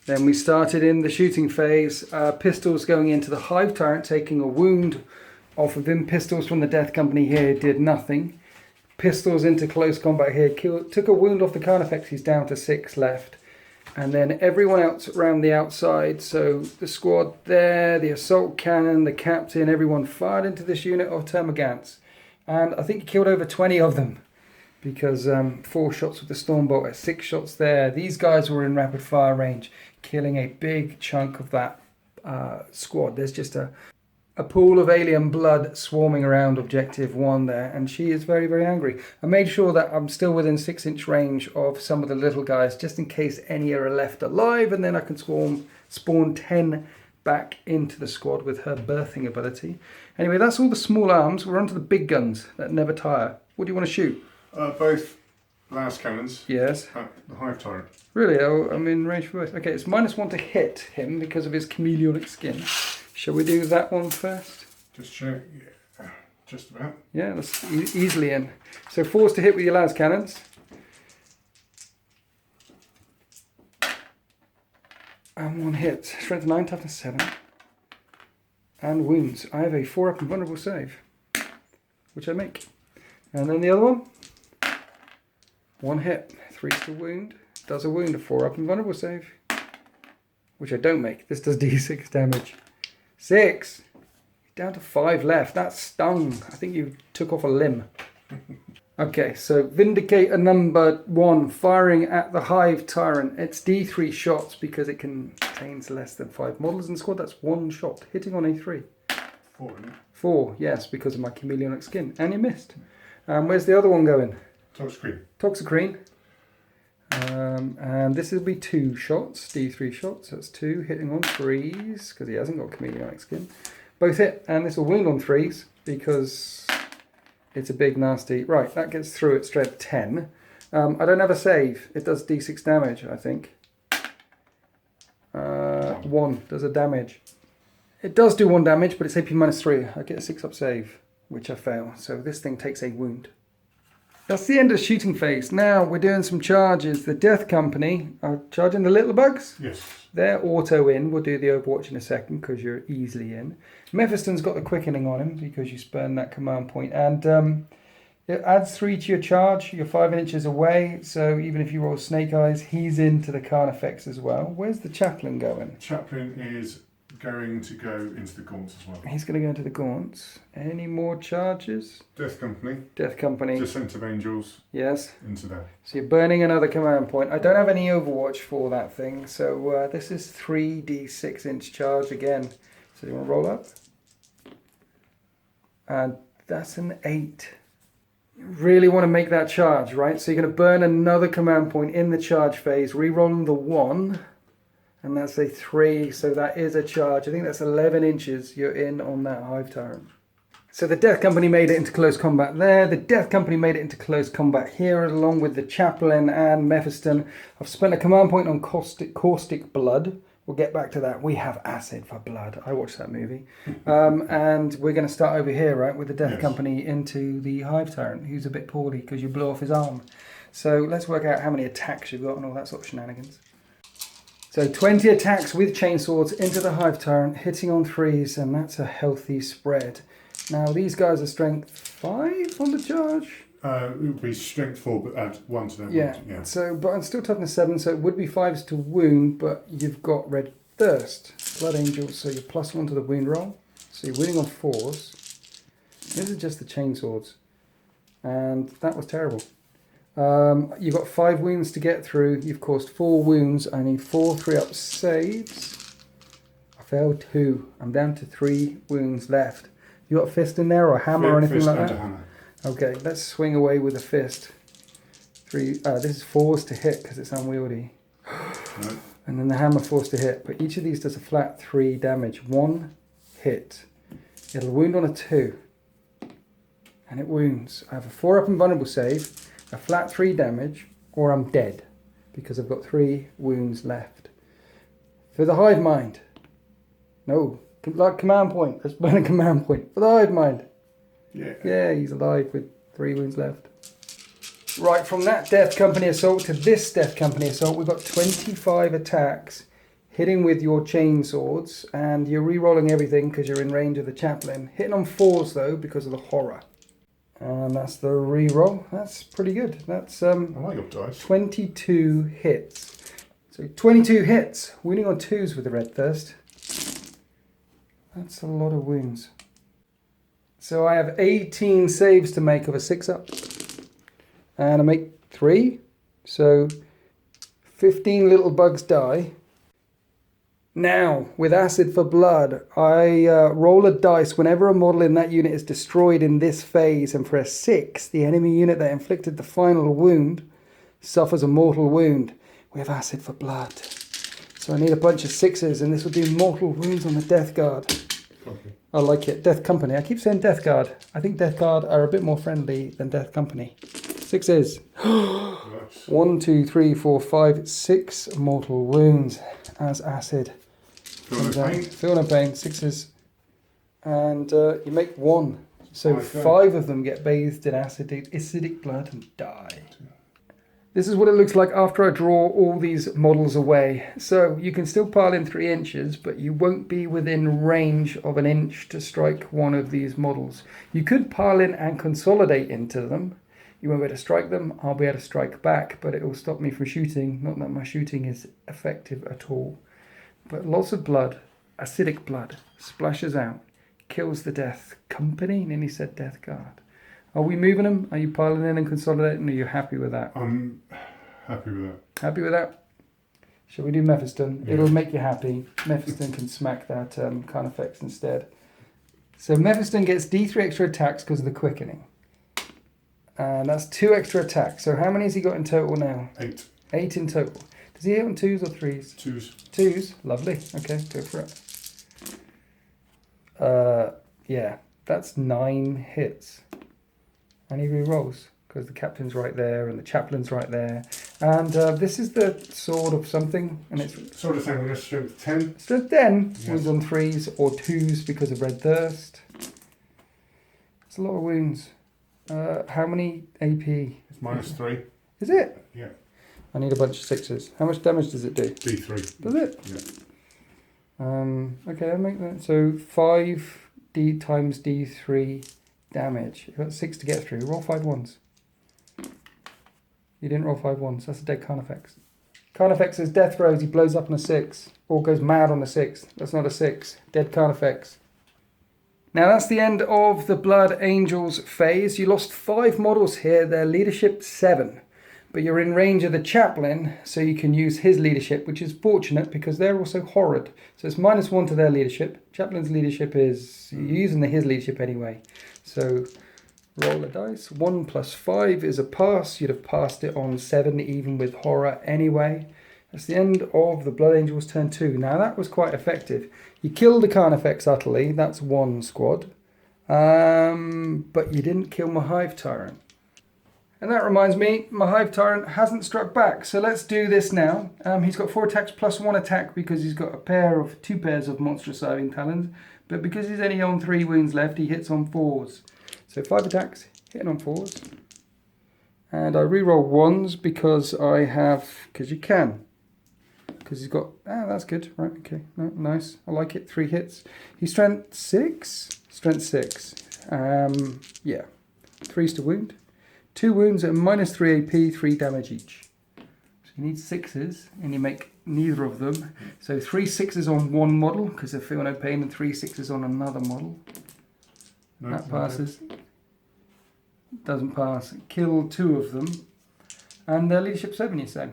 Then we started in the shooting phase. Pistols going into the Hive Tyrant, taking a wound off of him. Pistols from the Death Company here did nothing. Pistols into close combat here. Took a wound off the Carnifex. He's down to 6 left. And then everyone else around the outside. So the squad there, the assault cannon, the captain, everyone fired into this unit of termagants. And I think he killed over 20 of them. Because 4 shots with the Stormbolt, 6 shots there. These guys were in rapid fire range, killing a big chunk of that squad. There's just a pool of alien blood swarming around objective 1 there, and she is very, very angry. I made sure that I'm still within 6-inch range of some of the little guys, just in case any are left alive, and then I can spawn 10 back into the squad with her birthing ability. Anyway, that's all the small arms. We're on to the big guns that never tire. What do you want to shoot? Both Las Cannons. Yes. The Hive Tyrant. Really? Oh, I'm in range for both. Okay, it's -1 to hit him because of his chameleonic skin. Shall we do that one first? Just check. Yeah, just about. Yeah, that's easily in. So 4s to hit with your Las Cannons. And 1 hit. Strength 9, toughness 7. And wounds. I have a 4-up and vulnerable save, which I make. And then the other one. 1 hit. 3 to wound. Does a wound, a 4-up and vulnerable save, which I don't make. This does D6 damage. 6. Down to 5 left. That stung. I think you took off a limb. Okay, so Vindicator number 1 firing at the Hive Tyrant. It's D3 shots because it contains less than 5 models in the squad. That's 1 shot. Hitting on a 3. 4, isn't it? 4, yes, because of my chameleonic skin. And you missed. Where's the other one going? Toxicrene. Toxicrene. And this will be 2 shots, D3 shots. That's 2 hitting on 3s because he hasn't got chameleonic skin. Both hit, and this will wound on 3s because it's a big nasty. Right, that gets through at strength 10. I don't have a save. It does D6 damage, I think. 1 does a damage. It does do 1 damage, but it's AP -3. I get a 6-up save, which I fail. So this thing takes a wound. That's the end of the shooting phase. Now we're doing some charges. The Death Company are charging the little bugs. Yes. They're auto in. We'll do the Overwatch in a second because you're easily in. Mephiston's got the quickening on him because you spurn that command point. And it adds 3 to your charge. You're 5 inches away. So even if you roll Snake Eyes, he's into the Carnifex as well. Where's the Chaplain going? Chaplain is going to go into the gaunts as well. He's going to go into the gaunts. Any more charges? Death Company. Death Company. Descent of Angels. Yes. Into there. So you're burning another command point. I don't have any Overwatch for that thing. So this is 3d6-inch charge again. So you want to roll up? And that's an 8. You really want to make that charge, right? So you're going to burn another command point in the charge phase, re-rolling the 1. And that's a 3, so that is a charge. I think that's 11 inches you're in on that Hive Tyrant. So the Death Company made it into close combat there. The Death Company made it into close combat here, along with the Chaplain and Mephiston. I've spent a command point on Caustic Blood. We'll get back to that. We have acid for blood. I watched that movie. And we're going to start over here, right, with the Death Company into the Hive Tyrant, who's a bit poorly because you blew off his arm. So let's work out how many attacks you've got and all that sort of shenanigans. So 20 attacks with chainswords into the Hive Tyrant, hitting on 3s, and that's a healthy spread. Now these guys are strength 5 on the charge. It would be strength 4, but add 1 to their wound. Yeah. So, but I'm still toughness 7, so it would be 5s to wound, but you've got Red Thirst, Blood Angel, so you're +1 to the wound roll. So you're winning on 4s. These are just the chainswords, and that was terrible. You've got 5 wounds to get through. You've caused 4 wounds. I need 4 3-up saves. I failed 2. I'm down to 3 wounds left. You got a fist in there or a hammer or anything like that? Hammer. Okay, let's swing away with a fist. 3. This is 4s to hit because it's unwieldy. No. And then the hammer 4s to hit. But each of these does a flat 3 damage. 1 hit. It'll wound on a 2. And it wounds. I have a 4-up invulnerable save, a flat 3 damage, or I'm dead because I've got 3 wounds left. For the Hive Mind. No. Like command point. Let's burn a command point for the Hive Mind. Yeah, he's alive with 3 wounds left. Right, from that Death Company assault to this Death Company assault, we've got 25 attacks, hitting with your chainswords, and you're re-rolling everything because you're in range of the Chaplain. Hitting on 4s though because of the horror. And that's the re-roll. That's pretty good. That's I like your dice. 22 hits. So 22 hits, wounding on 2s with the Red Thirst. That's a lot of wounds. So I have 18 saves to make of a 6-up. And I make 3. So 15 little bugs die. Now, with acid for blood, I roll a dice whenever a model in that unit is destroyed in this phase. And for a 6, the enemy unit that inflicted the final wound suffers a mortal wound. We have acid for blood. So I need a bunch of 6s, and this will do mortal wounds on the Death Guard. Okay. I like it. Death Company. I keep saying Death Guard. I think Death Guard are a bit more friendly than Death Company. 6s. Nice. 1, 2, 3, 4, 5, 6 mortal wounds as acid. Feel no pain? Feel no pain. 6s. And you make 1. So 5 5 of them get bathed in acidic blood and die. This is what it looks like after I draw all these models away. So you can still pile in 3 inches, but you won't be within range of an inch to strike one of these models. You could pile in and consolidate into them. You won't be able to strike them. I'll be able to strike back, but it will stop me from shooting. Not that my shooting is effective at all. But lots of blood, acidic blood, splashes out, kills the Death Company. Nearly said Death Guard. Are we moving them? Are you piling in and consolidating? Are you happy with that? I'm happy with that. Happy with that? Shall we do Mephiston? Yeah. It'll make you happy. Mephiston can smack that Carnifex instead. So Mephiston gets D3 extra attacks because of the quickening. And that's 2 extra attacks. So how many has he got in total now? 8. 8 in total. Does he hit on 2s or 3s? 2s. 2s? Lovely. Okay, go for it. Yeah, that's 9 hits. And he re-rolls because the captain's right there and the chaplain's right there. And this is the sword of something, and it's Sort of thing, I'm going to strength 10. strength 10. Yes. Wounds on 3s or 2s because of Red Thirst. It's a lot of wounds. How many AP? It's -3. Is it? Yeah. I need a bunch of 6s. How much damage does it do? D3. Does it? Yeah. Okay, I'll make that. So 5d times d3 damage. You've got 6 to get through. Roll 5 1s. You didn't roll 5 1s. That's a dead Carnifex. Carnifex's death throws. He blows up on a 6. Or goes mad on a 6. That's not a 6. Dead Carnifex. Now that's the end of the Blood Angels phase. You lost 5 models here. Their leadership 7. But you're in range of the Chaplain, so you can use his leadership, which is fortunate because they're also horrid. So it's -1 to their leadership. Chaplain's leadership is, you're using his leadership anyway. So roll a dice. 1 + 5 is a pass. You'd have passed it on 7 even with horror anyway. That's the end of the Blood Angels turn 2. Now that was quite effective. You killed the Carnifex utterly. That's 1 squad. But you didn't kill my Hive Tyrant. And that reminds me, my Hive Tyrant hasn't struck back. So let's do this now. He's got 4 attacks plus 1 attack because he's got 2 pairs of monstrous diving talons. But because he's only on 3 wounds left, he hits on 4s. So 5 attacks, hitting on 4s. And I reroll 1s because because you can. Because he's got, that's good. Right, okay, no, nice. I like it, 3 hits. He's strength 6. Strength 6. Yeah, 3's to wound. 2 wounds at -3 AP, 3 damage each. So you need 6s, and you make neither of them. So 3 6s on one model, because they feel no pain, and 3 6s on another model. No, that passes. No. Doesn't pass. Kill 2 of them. And leadership 7, you say?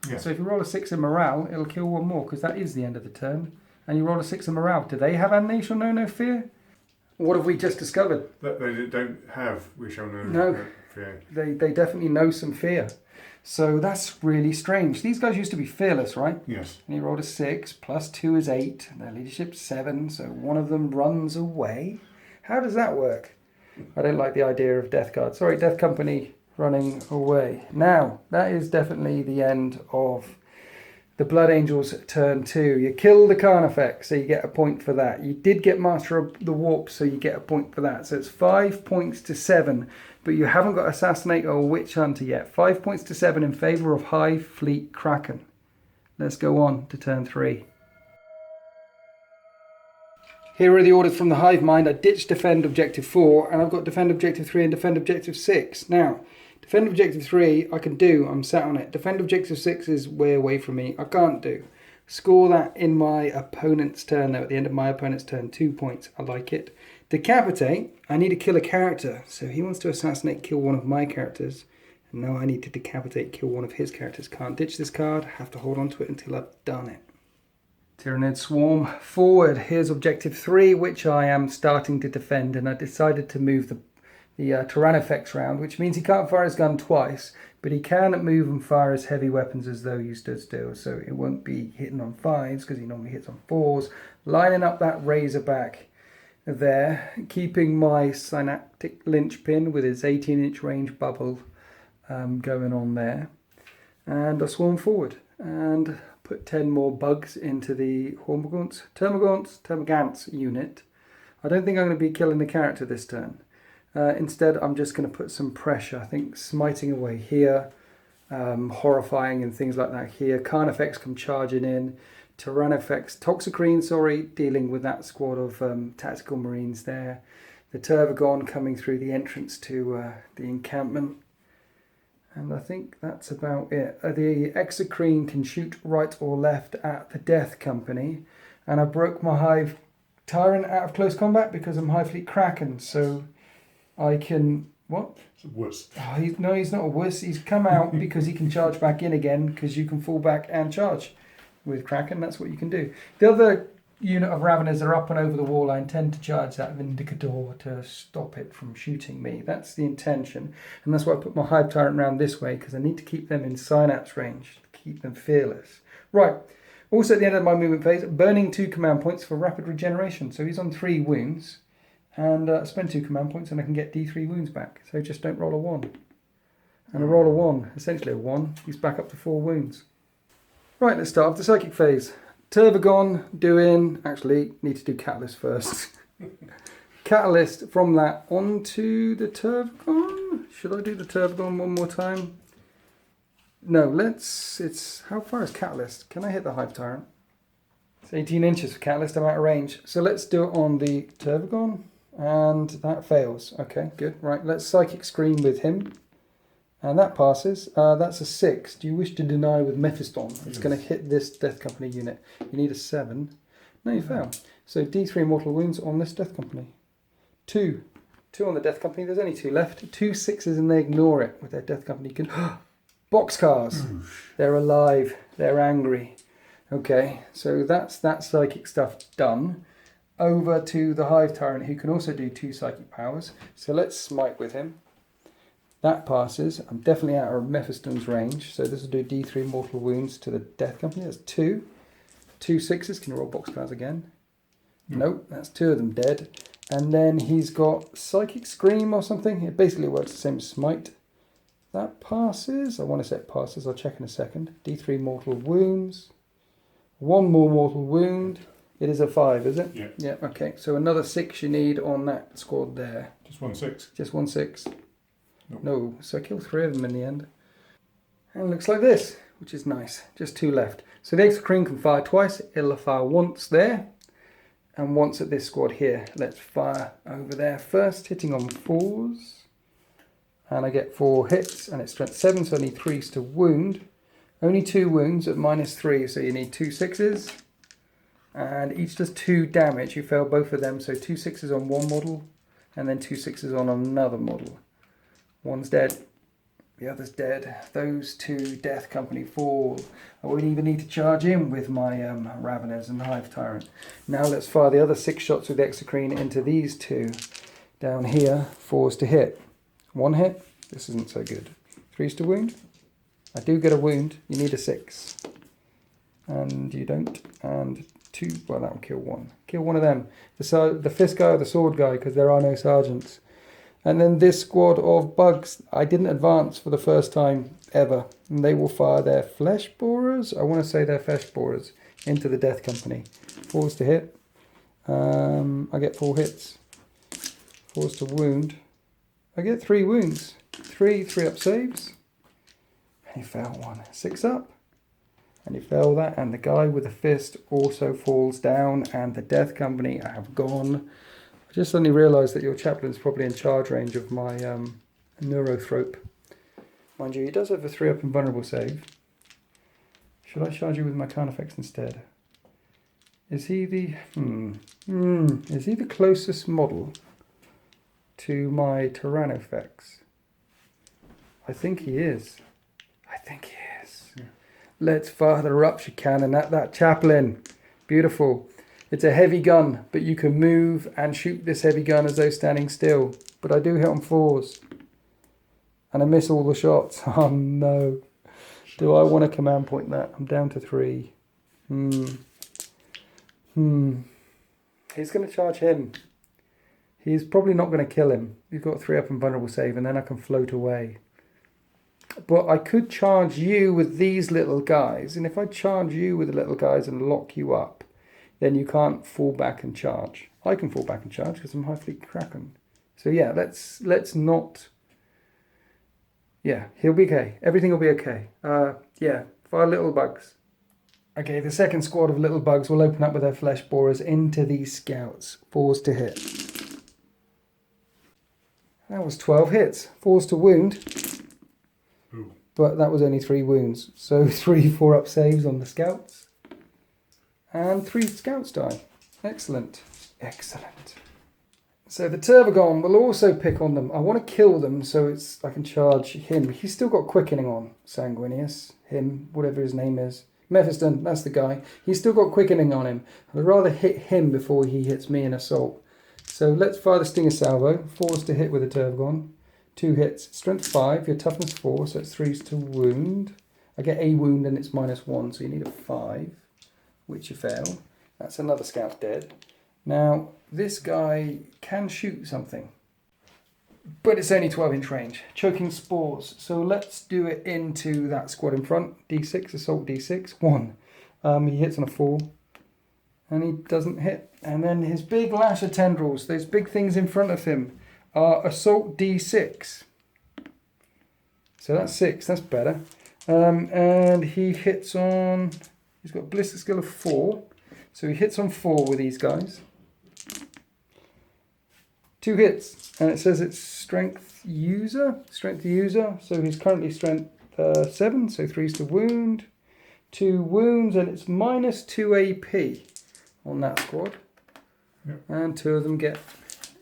Yeah. So if you roll a 6 in morale, it'll kill 1 more, because that is the end of the turn. And you roll a 6 in morale. Do they have Amnesia or no fear? What have we just discovered? That they don't have We Shall Know Fear. They definitely know some fear. So that's really strange. These guys used to be fearless, right? Yes. And he rolled a 6, plus 2 is 8, and their leadership's 7, so one of them runs away. How does that work? I don't like the idea of Death Guard. Sorry, Death Company running away. Now, that is definitely the end of the Blood Angels turn 2. You kill the Carnifex, so you get a point for that. You did get Master of the Warp, so you get a point for that. So it's 5 points to 7, but you haven't got Assassinator or Witch Hunter yet. 5 points to 7 in favour of Hive Fleet Kraken. Let's go on to turn 3. Here are the orders from the Hive Mind. I ditched Defend Objective 4, and I've got Defend Objective 3 and Defend Objective 6. Now, Defend Objective 3 I can do, I'm sat on it. Defend Objective 6 is way away from me, I can't do. Score that in my opponent's turn though, at the end of my opponent's turn, 2 points, I like it. Decapitate, I need to kill a character, so he wants to assassinate, kill one of my characters. And now I need to decapitate, kill one of his characters. Can't ditch this card, have to hold on to it until I've done it. Tyranid Swarm forward, here's Objective 3, which I am starting to defend, and I decided to move the Tyrannifex round, which means he can't fire his gun twice, but he can move and fire his heavy weapons as though you stood still, so it won't be hitting on 5s because he normally hits on 4s. Lining up that Razorback there, keeping my Synaptic Linchpin with his 18-inch range bubble going on there, and I swarm forward and put 10 more bugs into the Termagants unit. I don't think I'm going to be killing the character this turn. Instead, I'm just going to put some pressure. I think smiting away here, horrifying and things like that here. Carnifex come charging in. Toxicrene, dealing with that squad of tactical marines there. The Tervagon coming through the entrance to the encampment. And I think that's about it. The Exocrine can shoot right or left at the Death Company. And I broke my Hive Tyrant out of close combat because I'm Hive Fleet Kraken, so I can... What? It's a wuss. Oh, he's not a wuss. He's come out because he can charge back in again, because you can fall back and charge with Kraken. That's what you can do. The other unit of Raveners are up and over the wall. I intend to charge that Vindicador to stop it from shooting me. That's the intention. And that's why I put my Hive Tyrant round this way, because I need to keep them in synapse range, to keep them fearless. Right. Also at the end of my movement phase, burning 2 command points for rapid regeneration. So he's on 3 wounds. And spend 2 command points and I can get D3 wounds back. So just don't roll a 1. And a roll a 1, essentially a 1, he's back up to 4 wounds. Right, let's start with the psychic phase. Tervagon doing, actually, need to do Catalyst first. Catalyst from that onto the Tervagon. Should I do the Tervagon one more time? No, how far is Catalyst? Can I hit the Hive Tyrant? It's 18 inches for Catalyst, I'm out of range. So let's do it on the Tervagon. And that fails. Okay, good. Right, let's Psychic Scream with him. And that passes. That's a 6. Do you wish to deny with Mephiston? It's going to hit this Death Company unit. You need a 7. No, you fail. So D3 mortal wounds on this Death Company. 2. 2 on the Death Company. There's only 2 left. 2 6s and they ignore it with their Death Company. Boxcars. They're alive. They're angry. Okay, so that's that psychic stuff done. Over to the Hive Tyrant, who can also do 2 psychic powers. So let's smite with him. That passes. I'm definitely out of Mephiston's range. So this will do D3 mortal wounds to the Death Company. That's 2. 2 6s. Can you roll boxcars again? Nope, that's 2 of them dead. And then he's got Psychic Scream or something. It basically works the same as Smite. That passes. I want to say it passes. I'll check in a second. D3 mortal wounds. One more mortal wound. It is a 5, is it? Yeah. Yeah, okay. So another 6 you need on that squad there. Just 1 6. Just 1 6. Nope. No, so I kill 3 of them in the end. And it looks like this, which is nice. Just 2 left. So the Exocrine can fire twice. It'll fire once there. And once at this squad here. Let's fire over there first, hitting on 4s. And I get 4 hits, and it's strength 7, so I need 3s to wound. Only 2 wounds at -3, so you need 2 6s. And each does 2 damage. You fail both of them, so 2 6s on one model, and then 2 6s on another model. One's dead, the other's dead. Those 2 Death Company fall. I won't even need to charge in with my Raveners and Hive Tyrant. Now let's fire the other 6 shots with the Exocrine into these 2. Down here, 4s to hit. 1 hit, this isn't so good. 3s to wound. I do get a wound, you need a 6. And you don't. And 2, well that will kill 1. Kill one of them. The fist guy or the sword guy, because there are no sergeants. And then this squad of bugs, I didn't advance for the first time ever. And they will fire their flesh borers, I want to say they're flesh borers, into the Death Company. 4s to hit. I get 4 hits. 4s to wound. I get 3 wounds. 3 up saves. And he fell 1. 6 up. And he fell that. And the guy with the fist also falls down. And the Death Company have gone. I just suddenly realised that your chaplain's probably in charge range of my Neurothrope. Mind you, he does have a 3 up invulnerable save. Should I charge you with my Carnifex instead? Is he the... Is he the closest model to my Tyrannofex? I think he is. Yeah. Let's fire the rupture cannon at that chaplain. Beautiful. It's a heavy gun, but you can move and shoot this heavy gun as though standing still. But I do hit on 4s. And I miss all the shots. Oh no. Do I want to command point that? I'm down to 3. He's going to charge him. He's probably not going to kill him. He's got 3 up and vulnerable save, and then I can float away. But I could charge you with these little guys, and if I charge you with the little guys and lock you up, then you can't fall back and charge. I can fall back and charge because I'm High Fleet Kraken. So yeah, let's not... Yeah, he'll be okay. Everything will be okay. Yeah, fire little bugs. Okay, the second squad of little bugs will open up with their flesh borers into these scouts. 4s to hit. That was 12 hits. 4s to wound. Ooh. But that was only 3 wounds. So 3 4-up saves on the scouts. And 3 scouts die. Excellent. Excellent. So the Turbogon will also pick on them. I want to kill them so I can charge him. He's still got quickening on. Sanguinius. Him. Whatever his name is. Mephiston. That's the guy. He's still got quickening on him. I'd rather hit him before he hits me in assault. So let's fire the Stinger Salvo. 4s to hit with a Turbogon. 2 hits. Strength 5. Your toughness 4. So it's 3s to wound. I get a wound and it's -1. So you need a 5. Which you fail. That's another scout dead. Now, this guy can shoot something. But it's only 12-inch range. Choking Spores. So let's do it into that squad in front. D6. Assault D6. 1. He hits on a 4. And he doesn't hit. And then his big lash of tendrils, those big things in front of him, are Assault D6. So that's 6, that's better. And he hits on, he's got a ballistic skill of 4. So he hits on 4 with these guys. 2 hits. And it says it's Strength User. So he's currently Strength 7, so 3s to wound. 2 wounds, and it's -2 AP. On that squad. Yep. And 2 of them get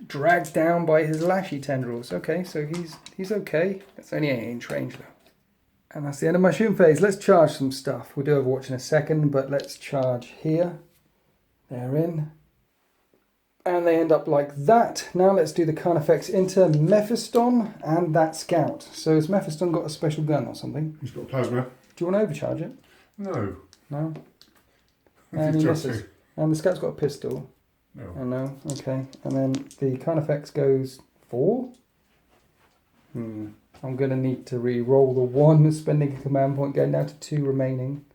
dragged down by his lashy tendrils. Okay, so he's okay. It's only 8-inch range though. And that's the end of my shooting phase. Let's charge some stuff. We'll do Overwatch in a second, but let's charge here. They're in. And they end up like that. Now let's do the Carnifex into Mephiston and that scout. So has Mephiston got a special gun or something? He's got plasma. Do you want to overcharge it? No. No? And he misses. And the scout's got a pistol. No. Oh no, okay. And then the Carnifex goes 4. I'm going to need to re-roll the 1, spending a command point, going down to 2 remaining.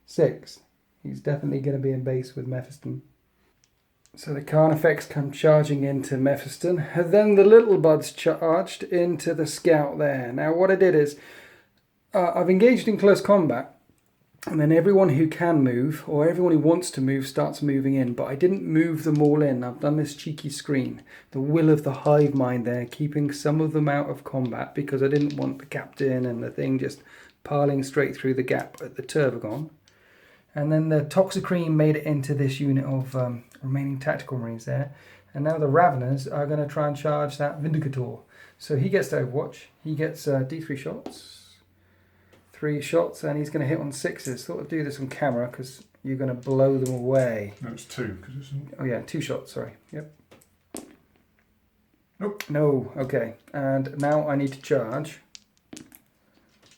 6. He's definitely going to be in base with Mephiston. So the Carnifex come charging into Mephiston, and then the little buds charged into the scout there. Now what I did is, I've engaged in close combat, and then everyone who can move, or everyone who wants to move, starts moving in, but I didn't move them all in. I've done this cheeky screen, the will of the hive mind there, keeping some of them out of combat, because I didn't want the captain and the thing just piling straight through the gap at the Turbogon. And then the Toxicrene made it into this unit of remaining tactical marines there. And now the Raveners are going to try and charge that Vindicator. So he gets to Overwatch. He gets D3 shots. 3 shots, and he's going to hit on 6s. Thought I'd do this on camera because you're going to blow them away. No, it's 2. Cause it's... Oh yeah, 2 shots, sorry. Yep. Nope. No, okay. And now I need to charge.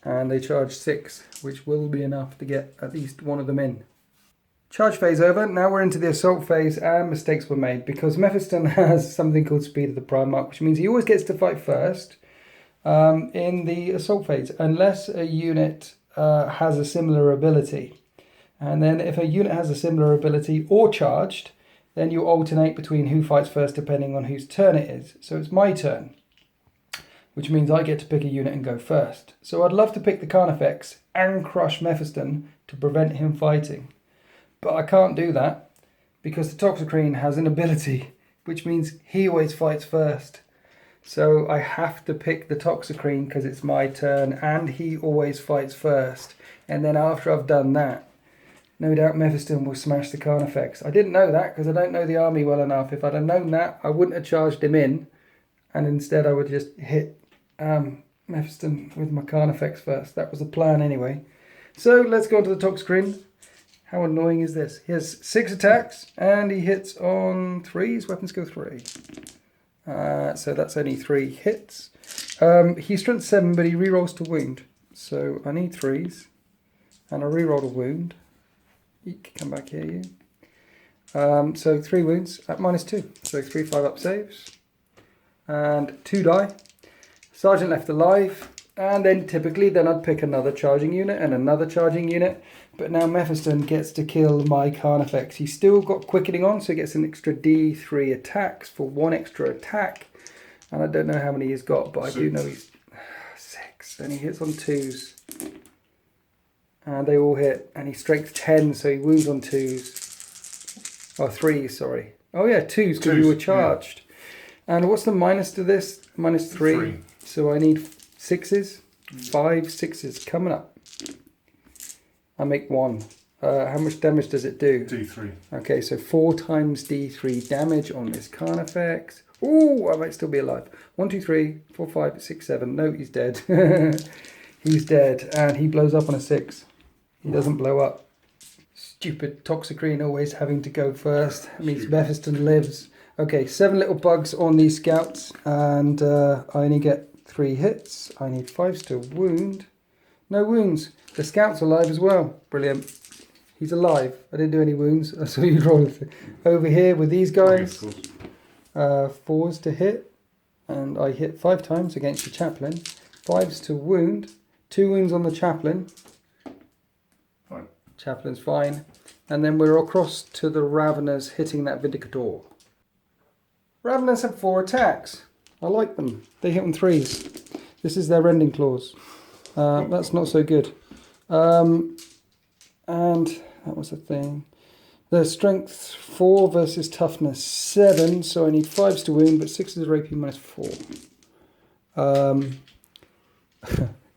And they charge 6, which will be enough to get at least one of them in. Charge phase over. Now we're into the assault phase, and mistakes were made because Mephiston has something called Speed of the Primarch, which means he always gets to fight first in the assault phase, unless a unit has a similar ability. And then if a unit has a similar ability or charged, then you alternate between who fights first depending on whose turn it is. So it's my turn, which means I get to pick a unit and go first. So I'd love to pick the Carnifex and crush Mephiston to prevent him fighting. But I can't do that because the Toxicrene has an ability, which means he always fights first. So I have to pick the Toxicrene because it's my turn and he always fights first. And then after I've done that, no doubt Mephiston will smash the Carnifex. I didn't know that because I don't know the army well enough. If I'd have known that, I wouldn't have charged him in. And instead I would just hit Mephiston with my Carnifex first. That was the plan anyway. So let's go on to the Toxicrene. How annoying is this? He has 6 attacks and he hits on 3. His weapons go 3. So that's only 3 hits. He's strength 7, but he rerolls to wound. So I need 3s. And I reroll a wound. Eek, come back here, you. So 3 wounds at -2. So 3 5-up saves. And 2 die. Sergeant left alive, and then typically then I'd pick another charging unit and another charging unit, but now Mephiston gets to kill my Carnifex. He's still got quickening on, so he gets an extra D3 attacks for 1 extra attack, and I don't know how many he's got, but 6. I do know he's 6, and he hits on 2s, and they all hit, and he's strength 10, so he wounds on 2s, or 3s, sorry. Oh yeah, 2s because you were charged. Yeah. And what's the minus to this? -3. So I need 6s, 5 6s coming up. I make 1. How much damage does it do? D3. Okay, so 4 times D3 damage on this Carnifex. Ooh, I might still be alive. 1, 2, 3, 4, 5, 6, 7. No, he's dead. He's dead, and he blows up on a 6. He doesn't blow up. Stupid Toxicrene always having to go first. It means Mephiston lives. Okay, 7 little bugs on these scouts, and I only get 3 hits. I need 5s to wound. No wounds. The scout's alive as well. Brilliant. He's alive. I didn't do any wounds. I saw you roll it. Over here with these guys, 4s to hit, and I hit 5 times against the chaplain. 5s to wound. 2 wounds on the chaplain. Fine. Chaplain's fine. And then we're across to the Raveners hitting that Vindicator. Raveners have 4 attacks. I like them. They hit on 3s. This is their rending clause. That's not so good. And that was the thing. Their strength 4 versus toughness 7. So I need 5s to wound, but 6s are AP -4.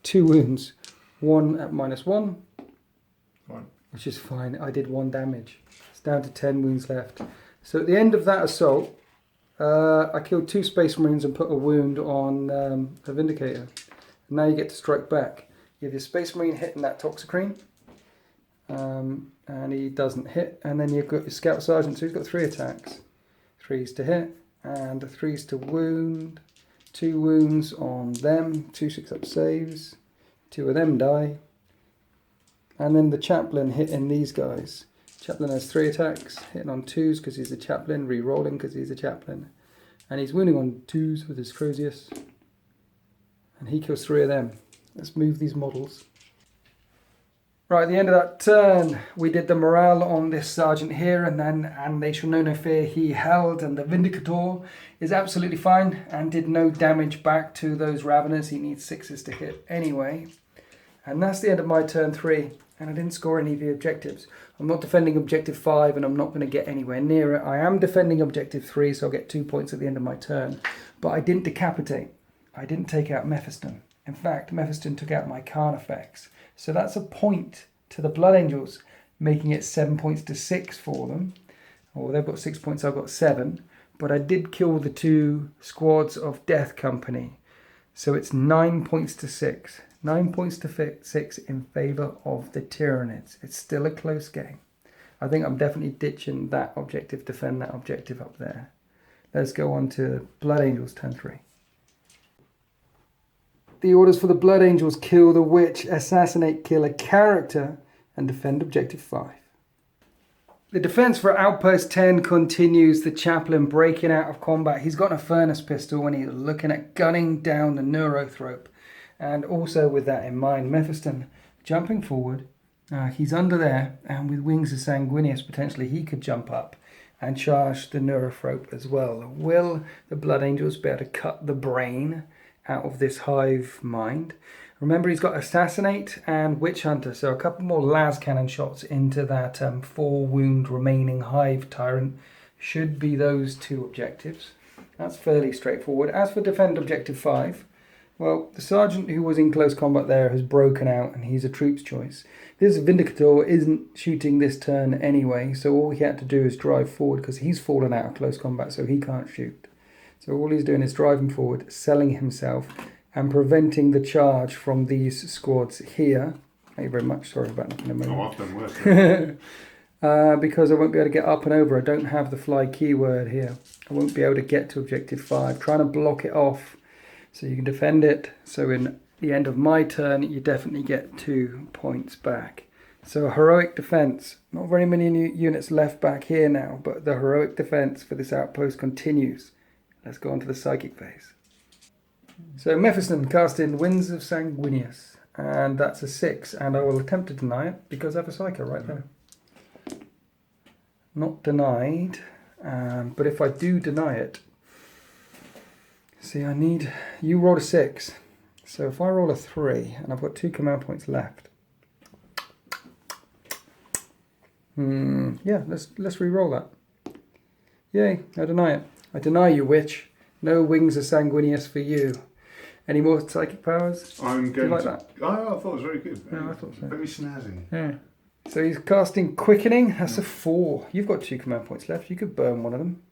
2 wounds. 1 at -1. Fine. Which is fine. I did 1 damage. It's down to 10 wounds left. So at the end of that assault, I killed 2 Space Marines and put a wound on a Vindicator. And now you get to strike back. You have your Space Marine hitting that Toxicrene. And he doesn't hit. And then you've got your Scout Sergeant, so he's got 3 attacks. 3s to hit and 3s to wound. 2 wounds on them. 2 6-up saves. 2 of them die. And then the Chaplain hitting these guys. Chaplain has 3 attacks, hitting on 2s because he's a chaplain, re-rolling because he's a chaplain. And he's wounding on 2s with his Crozius. And he kills 3 of them. Let's move these models. Right, at the end of that turn, we did the morale on this sergeant here, and they shall know no fear he held, and the Vindicator is absolutely fine and did no damage back to those Raveners. He needs 6s to hit anyway. And that's the end of my turn 3, and I didn't score any of the objectives. I'm not defending objective 5, and I'm not going to get anywhere near it. I am defending objective 3, so I'll get 2 points at the end of my turn. But I didn't decapitate. I didn't take out Mephiston. In fact, Mephiston took out my Carnifex. So that's a point to the Blood Angels, making it 7 points to 6 for them. Or they've got 6 points, I've got 7. But I did kill the 2 squads of Death Company. So it's 9 points to 6. 9 points to 6 in favour of the Tyranids. It's still a close game. I think I'm definitely ditching that objective, defend that objective up there. Let's go on to Blood Angels turn 3. The orders for the Blood Angels: kill the witch, assassinate, kill a character, and defend objective 5. The defense for Outpost 10 continues. The chaplain breaking out of combat. He's got a furnace pistol and he's looking at gunning down the Neurothrope. And also with that in mind, Mephiston jumping forward. He's under there, and with Wings of Sanguinius, potentially he could jump up and charge the Neurothrope as well. Will the Blood Angels be able to cut the brain out of this hive mind? Remember, he's got Assassinate and Witch Hunter, so a couple more las cannon shots into that 4 wound remaining Hive Tyrant should be those 2 objectives. That's fairly straightforward. As for defend objective 5, well, the sergeant who was in close combat there has broken out and he's a troop's choice. This Vindicator isn't shooting this turn anyway, so all he had to do is drive forward because he's fallen out of close combat, so he can't shoot. So all he's doing is driving forward, selling himself, and preventing the charge from these squads here. Thank you very much. Sorry about that in a moment. Oh, I've done worse. Because I won't be able to get up and over. I don't have the fly keyword here. I won't be able to get to objective 5. Trying to block it off so you can defend it. So in the end of my turn, you definitely get 2 points back. So a heroic defense. Not very many units left back here now, but the heroic defense for this outpost continues. Let's go on to the psychic phase. So Mephiston cast in Winds of Sanguinius, and that's a 6, and I will attempt to deny it because I have a psycho right there. Not denied, but if I do deny it, see, I need, you rolled a 6, so if I roll a 3 and I've got 2 command points left, yeah, let's re-roll that. Yay, I deny it. I deny you, witch. No Wings of Sanguinius for you. Any more psychic powers? I'm going Do you like to... that? Oh, I thought it was very good. Yeah, I thought so. Very snazzy. Yeah. So he's casting Quickening. That's a 4. You've got 2 command points left. You could burn one of them.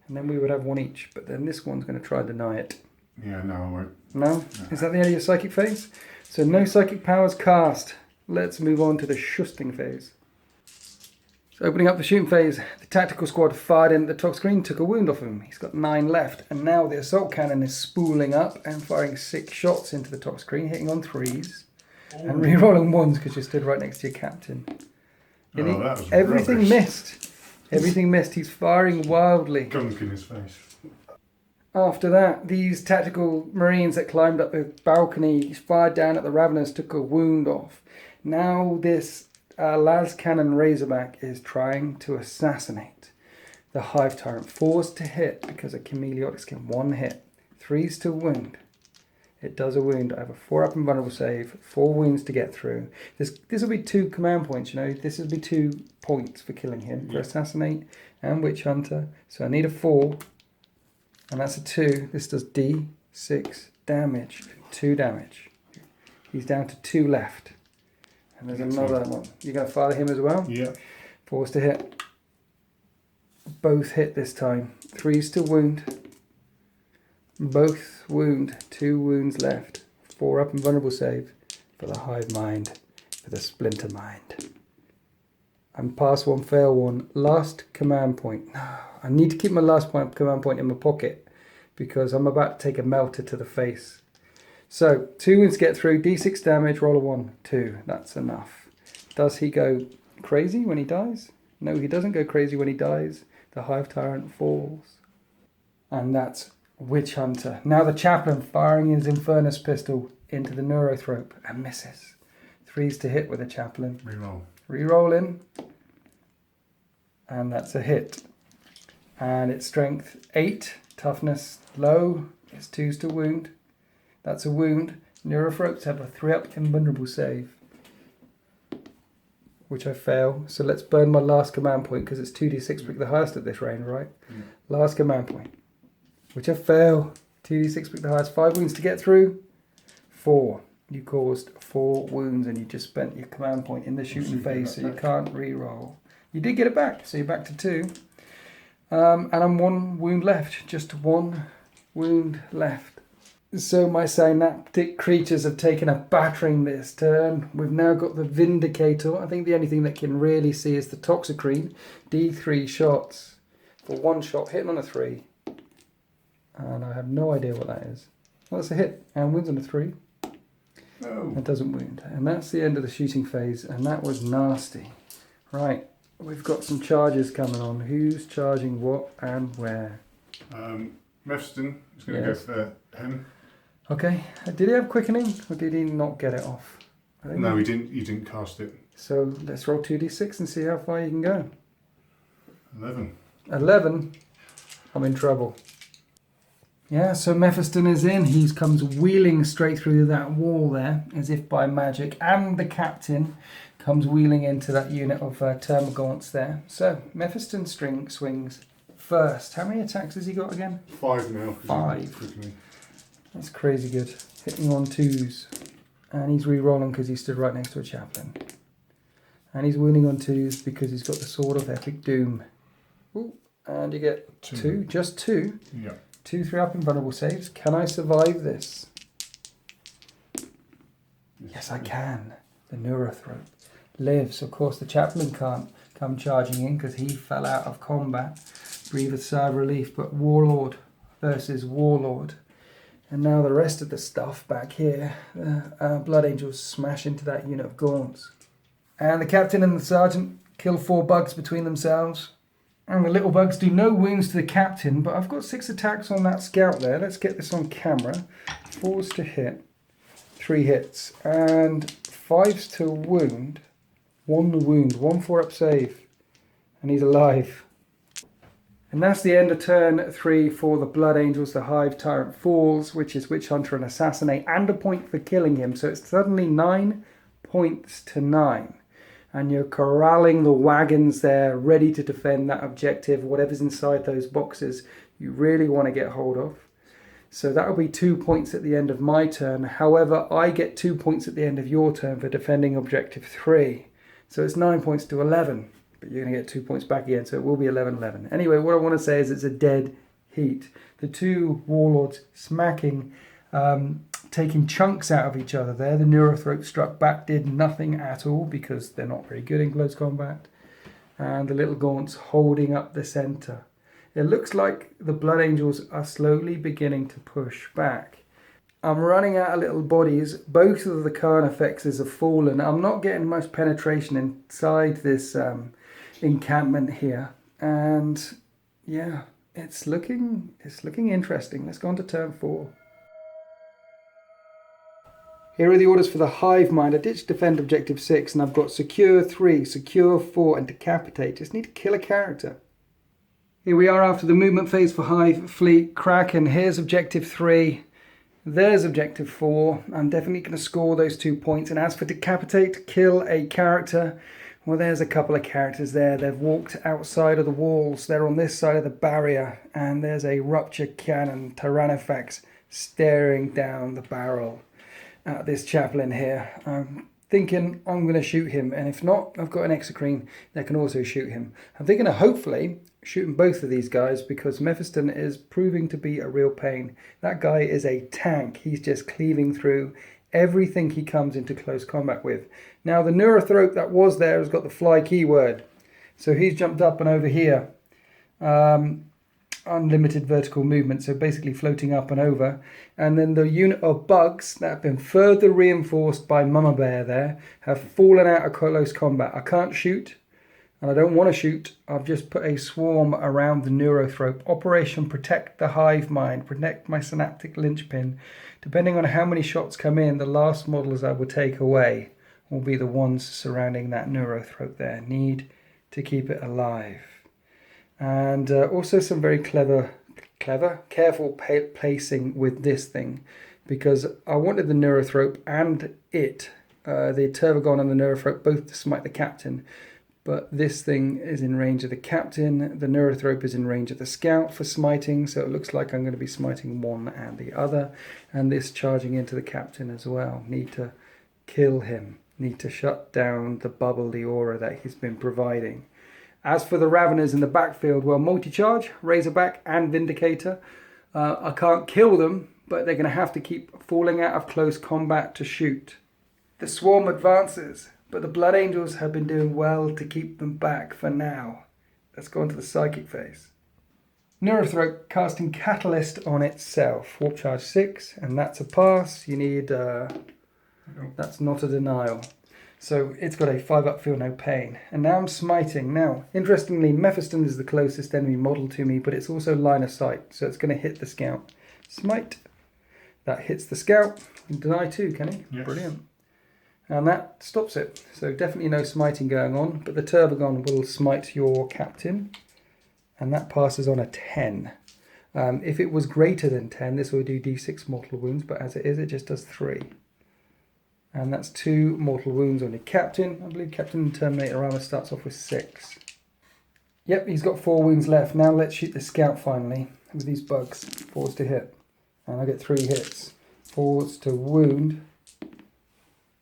And then we would have 1 each. But then this one's going to try and deny it. Yeah, no, I won't. No? Is that the end of your psychic phase? So no psychic powers cast. Let's move on to the shusting phase. So opening up the shooting phase, the tactical squad fired in at the top screen, took a wound off him. He's got 9 left, and now the assault cannon is spooling up and firing 6 shots into the top screen, hitting on 3s and re-rolling 1s because you're stood right next to your captain. Oh, that was everything rubbish. missed. Everything missed. He's firing wildly. Gunk in his face. After that, these tactical marines that climbed up the balcony fired down at the Raveners, took a wound off. Now this las cannon Razorback is trying to assassinate the Hive Tyrant. 4s to hit because a Chameleotics can 1 hit. 3s to wound. It does a wound. I have a 4 up and vulnerable save, 4 wounds to get through. This will be 2 command points, you know. This will be 2 points for killing him, for assassinate and Witch Hunter. So I need a 4, and that's a 2. This does D6 damage, 2 damage. He's down to 2 left. And there's another one. You're going to fire him as well? Yeah. 4s to hit. Both hit this time. 3s to wound. Both wound. 2 wounds left. 4 up and vulnerable save for the Hive Mind, for the Splinter Mind. And pass 1, fail 1. Last command point. I need to keep my last command point in my pocket because I'm about to take a melter to the face. So, 2 wounds get through, D6 damage, roll a 1, 2. That's enough. Does he go crazy when he dies? No, he doesn't go crazy when he dies. The Hive Tyrant falls. And that's Witch Hunter. Now the Chaplain firing his Infernus pistol into the Neurothrope and misses. 3s to hit with the Chaplain. Reroll. Reroll in. And that's a hit. And it's strength 8, toughness low. It's 2s to wound. That's a wound. Neurothropes have a 3-up invulnerable save, which I fail. So let's burn my last command point because it's 2d6 pick the highest at this range, right? Yeah. Last command point, which I fail. 2d6 pick the highest. 5 wounds to get through. 4. You caused 4 wounds and you just spent your command point in the shooting phase, so you can't re-roll. You did get it back, so you're back to 2. And I'm 1 wound left. Just 1 wound left. So my synaptic creatures have taken a battering this turn. We've now got the Vindicator. I think the only thing that can really see is the Toxicrene. D3 shots for 1 shot, hitting on a 3. And I have no idea what that is. Well, that's a hit, and wins on a 3. No. That doesn't wound. And that's the end of the shooting phase, and that was nasty. Right, we've got some charges coming on. Who's charging what and where? Mephiston is going to go for him. Okay, did he have quickening, or did he not get it off? No, he didn't. You didn't cast it. So let's roll 2d6 and see how far you can go. 11. 11? I'm in trouble. Yeah, so Mephiston is in. He comes wheeling straight through that wall there, as if by magic. And the captain comes wheeling into that unit of Termagants there. So Mephiston swings first. How many attacks has he got again? 5 now. 5. That's crazy good. Hitting on 2s. And he's re-rolling because he stood right next to a Chaplain. And he's wounding on 2s because he's got the Sword of Epic Doom. Ooh, and you get 2. Just 2. Yeah. 2 3-up invulnerable saves. Can I survive this? Yes, I can. The Neurothrope lives. Of course, the Chaplain can't come charging in because he fell out of combat. Breathe a sigh of relief, but Warlord versus Warlord. And now the rest of the stuff back here, Blood Angels smash into that unit of Gaunts. And the Captain and the Sergeant kill 4 bugs between themselves. And the little bugs do no wounds to the Captain, but I've got 6 attacks on that scout there. Let's get this on camera. 4s to hit, 3 hits, and 5s to wound. 1 wound, 1 4-up save, and he's alive. And that's the end of turn 3 for the Blood Angels. The Hive Tyrant falls, which is Witch Hunter and Assassinate, and a point for killing him. So it's suddenly 9 points to 9. And you're corralling the wagons there, ready to defend that objective, whatever's inside those boxes you really want to get hold of. So that'll be 2 points at the end of my turn. However, I get 2 points at the end of your turn for defending objective 3. So it's 9 points to 11. But you're going to get 2 points back again, so it will be 11-11. Anyway, what I want to say is it's a dead heat. The 2 warlords smacking, taking chunks out of each other there. The Neurothrope struck back, did nothing at all because they're not very good in close combat. And the little Gaunts holding up the centre. It looks like the Blood Angels are slowly beginning to push back. I'm running out of little bodies. Both of the Carnifexes have fallen. I'm not getting much penetration inside this encampment here, and yeah, it's looking interesting. Let's go on to turn 4. Here are the orders for the Hive Mind. I ditched defend objective 6, and I've got secure 3, secure 4, and decapitate. Just need to kill a character. Here we are after the movement phase for Hive Fleet Kraken. Here's objective 3. There's objective 4. I'm definitely going to score those 2 points. And as for decapitate, kill a character. Well, there's a couple of characters there. They've walked outside of the walls. They're on this side of the barrier. And there's a rupture cannon, Tyranids, staring down the barrel at this Chaplain here. I'm thinking I'm going to shoot him. And if not, I've got an Exocrine that can also shoot him. I'm thinking of hopefully shooting both of these guys because Mephiston is proving to be a real pain. That guy is a tank. He's just cleaving through everything he comes into close combat with. Now the Neurothrope that was there has got the fly keyword. So he's jumped up and over here. Unlimited vertical movement, so basically floating up and over. And then the unit of bugs that have been further reinforced by Mama Bear there have fallen out of close combat. I can't shoot. and I don't want to shoot, I've just put a swarm around the Neurothrope. Operation Protect the Hive Mind, protect my synaptic linchpin. Depending on how many shots come in, the last models I will take away will be the ones surrounding that Neurothrope there. Need to keep it alive. And also some very careful placing with this thing, because I wanted the Neurothrope and the Turvagon and the Neurothrope both to smite the captain, but this thing is in range of the captain, the Neurothrope is in range of the scout for smiting, so it looks like I'm going to be smiting one and the other, and this charging into the captain as well. Need to kill him, need to shut down the bubble, the aura that he's been providing. As for the Raveners in the backfield, well, multi-charge, Razorback and Vindicator. I can't kill them, but they're going to have to keep falling out of close combat to shoot. The swarm advances, but the Blood Angels have been doing well to keep them back for now. Let's go on to the psychic phase. Neurothrope casting Catalyst on itself. Warp charge 6, and that's a pass. You need, that's not a denial. So it's got a 5-up feel no pain. And now I'm smiting. Now, interestingly, Mephiston is the closest enemy model to me, but it's also line of sight, so it's going to hit the scout. Smite. That hits the scout. He can deny too, can he? Yes. Brilliant. And that stops it. So definitely no smiting going on, but the Turvagon will smite your captain, and that passes on a 10. If it was greater than 10, this would do d6 mortal wounds, but as it is, it just does 3. And that's 2 mortal wounds on your captain. I believe Captain Terminator armor starts off with 6. Yep, he's got 4 wounds left. Now let's shoot the scout finally with these bugs. 4s to hit. And I get 3 hits. 4s to wound.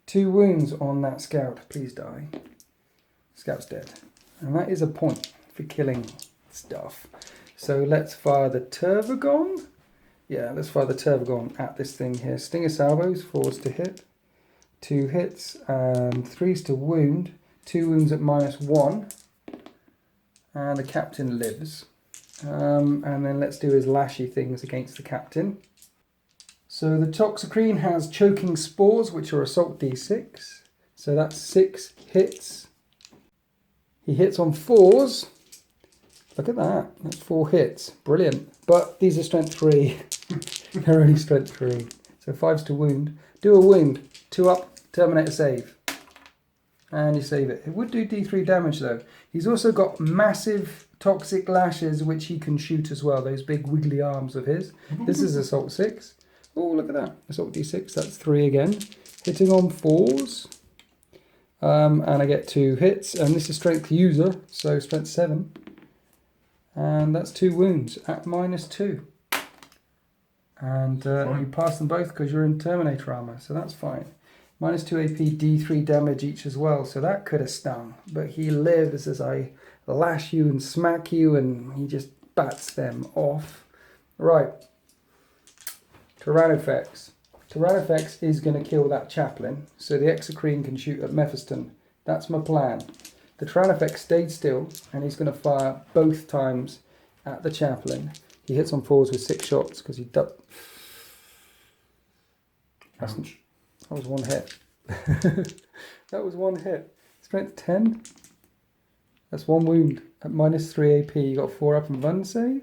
2 wounds on that scout. Please die. Scout's dead. And that is a point for killing stuff. So let's fire the Turvagon. Yeah, let's fire the Turvagon at this thing here. Stinger salvos, 4s to hit. 2 hits and 3s to wound. 2 wounds at -1. And the captain lives. And then let's do his lashy things against the captain. So the Toxicrene has Choking Spores, which are Assault D6. So that's 6 hits. He hits on 4s. Look at that. That's 4 hits. Brilliant. But these are strength 3. They're only strength 3. So 5s to wound. Do a wound. 2 up. Terminator save. And you save it. It would do D3 damage though. He's also got massive toxic lashes which he can shoot as well. Those big wiggly arms of his. This is Assault 6. Oh, look at that. Assault D6. That's 3 again. Hitting on 4s. And I get 2 hits. And this is Strength User. So Strength 7. And that's 2 wounds at -2. And you pass them both because you're in Terminator armor. So that's fine. -2 AP, D3 damage each as well, so that could have stung. But he lives as I lash you and smack you, and he just bats them off. Right. Tyrannofex. Tyrannofex is going to kill that chaplain, so the Exocrine can shoot at Mephiston. That's my plan. The Tyrannofex stayed still, and he's going to fire both times at the chaplain. He hits on 4s with 6 shots, because he ducked. That was 1 hit. That was 1 hit. Strength 10. That's 1 wound at -3 AP. You got 4 up and run save,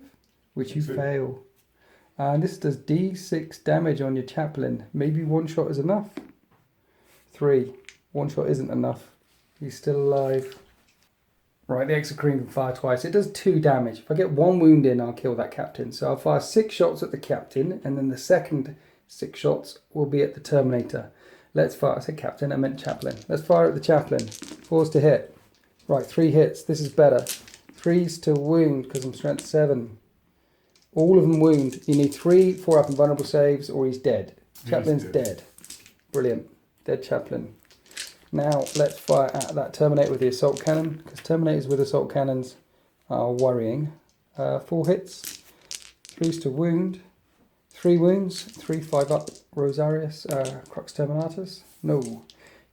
which you fail. And this does D6 damage on your chaplain. Maybe 1 shot is enough. 3. 1 shot isn't enough. He's still alive. Right, the Exocrine can fire twice. It does 2 damage. If I get 1 wound in, I'll kill that captain. So I'll fire 6 shots at the captain, and then the second 6 shots will be at the Terminator. Let's fire. I said captain, I meant chaplain. Let's fire at the chaplain. 4s to hit. Right, 3 hits. This is better. 3s to wound because I'm strength 7. All of them wound. You need 3 4-up and vulnerable saves or he's dead. Chaplain's dead. Brilliant. Dead chaplain. Now let's fire at that Terminator with the assault cannon, because Terminators with assault cannons are worrying. 4 hits. 3s to wound. 3 wounds, 3 5-up Rosarius, Crux Terminatus. No,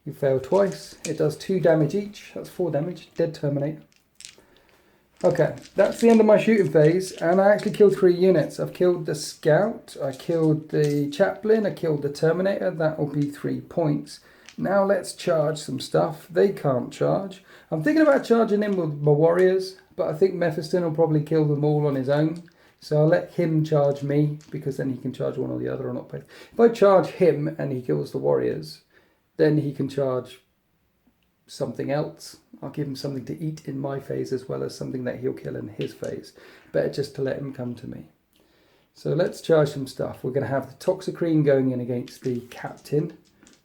you fail twice. It does 2 damage each. That's 4 damage. Dead Terminator. Okay, that's the end of my shooting phase, and I actually killed 3 units. I've killed the Scout, I killed the Chaplain, I killed the Terminator. That will be 3 points. Now let's charge some stuff. They can't charge. I'm thinking about charging in with my warriors, but I think Mephiston will probably kill them all on his own. So I'll let him charge me, because then he can charge one or the other or not both. If I charge him and he kills the warriors, then he can charge something else. I'll give him something to eat in my phase as well as something that he'll kill in his phase. Better just to let him come to me. So let's charge some stuff. We're going to have the Toxicrene going in against the Captain,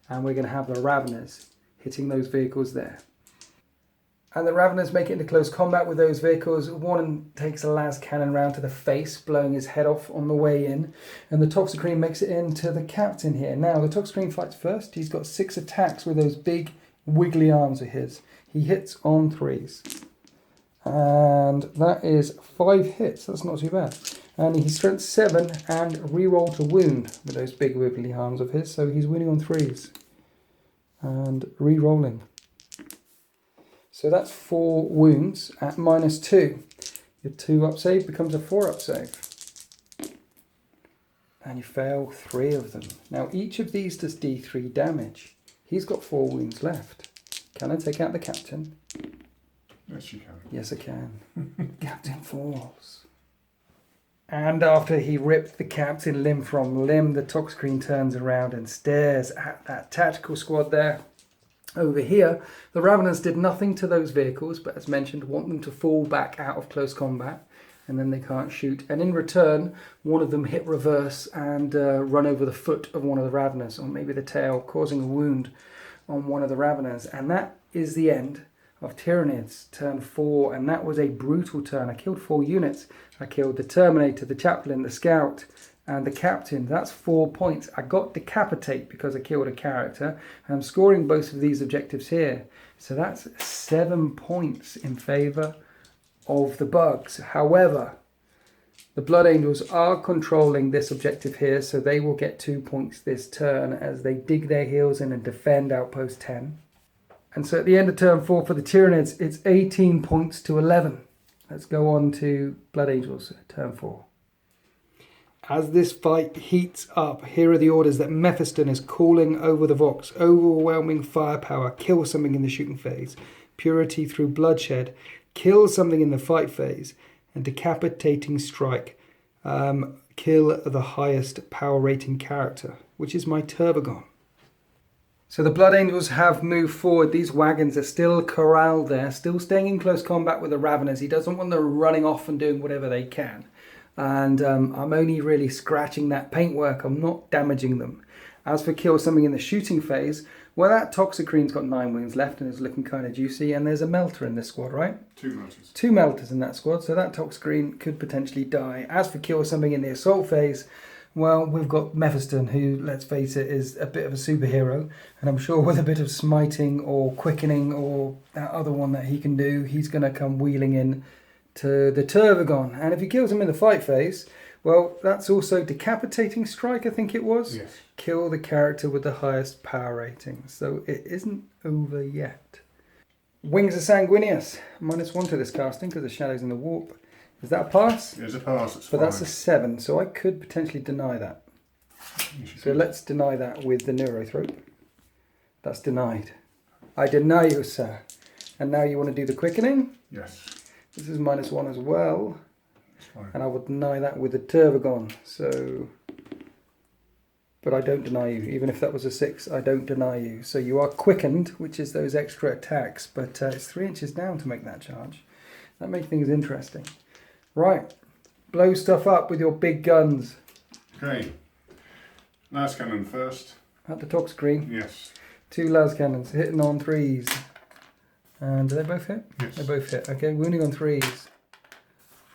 and we're going to have the Raveners hitting those vehicles there. And the Raveners make it into close combat with those vehicles. One takes a las cannon round to the face, blowing his head off on the way in. And the Toxicrene makes it into the Captain here. Now, the Toxicrene fights first. He's got 6 attacks with those big wiggly arms of his. He hits on 3s. And that is 5 hits. That's not too bad. And he's strength 7 and reroll to wound with those big wiggly arms of his. So he's winning on 3s. And re-rolling. So that's 4 wounds at -2. Your 2 up save becomes a 4 up save. And you fail 3 of them. Now each of these does D3 damage. He's got 4 wounds left. Can I take out the Captain? Yes, you can. Yes, I can. Captain falls. And after he ripped the Captain limb from limb, the Toxicrene turns around and stares at that tactical squad there. Over here, the Raveners did nothing to those vehicles, but as mentioned, want them to fall back out of close combat, and then they can't shoot. And in return, one of them hit reverse and run over the foot of one of the Raveners, or maybe the tail, causing a wound on one of the Raveners. And that is the end of Tyranids, turn 4, and that was a brutal turn. I killed 4 units. I killed the Terminator, the Chaplain, the Scout, and the Captain. That's 4 points. I got Decapitate because I killed a character, and I'm scoring both of these objectives here. So that's 7 points in favour of the Bugs. However, the Blood Angels are controlling this objective here, so they will get 2 points this turn as they dig their heels in and defend Outpost 10. And so at the end of turn 4 for the Tyranids, it's 18 points to 11. Let's go on to Blood Angels, turn 4. As this fight heats up, here are the orders that Mephiston is calling over the Vox. Overwhelming firepower, kill something in the shooting phase. Purity through bloodshed, kill something in the fight phase. And decapitating strike, kill the highest power rating character, which is my Turbogon. So the Blood Angels have moved forward. These wagons are still corralled there, still staying in close combat with the Raveners. He doesn't want them running off and doing whatever they can. And I'm only really scratching that paintwork. I'm not damaging them. As for kill something in the shooting phase, well, that Toxicrene's got 9 wounds left and is looking kind of juicy. And there's a Melter in this squad, right? 2 melters. 2 melters in that squad, so that Toxicrene could potentially die. As for kill something in the assault phase, well, we've got Mephiston, who, let's face it, is a bit of a superhero. And I'm sure with a bit of smiting or quickening or that other one that he can do, he's going to come wheeling in to the Turbogon. And if he kills him in the fight phase, well, that's also decapitating strike, I think it was. Yes. Kill the character with the highest power rating. So it isn't over yet. Wings of Sanguinius. -1 to this casting because the shadow's in the warp. Is that a pass? It is a pass, it's but fine. That's a 7, so I could potentially deny that. So let's deny that with the Neurothrope. That's denied. I deny you, sir. And now you want to do the quickening? Yes. This is -1 as well. It's fine. And I would deny that with the Turbogon. So, but I don't deny you. Even if that was a 6, I don't deny you. So you are quickened, which is those extra attacks. But it's 3 inches down to make that charge. That makes things interesting. Right. Blow stuff up with your big guns. Okay. Las cannon first. At the Toxicrene. Yes. 2 las cannons hitting on 3s. And do they both hit? Yes. They both hit. Okay, wounding on 3s.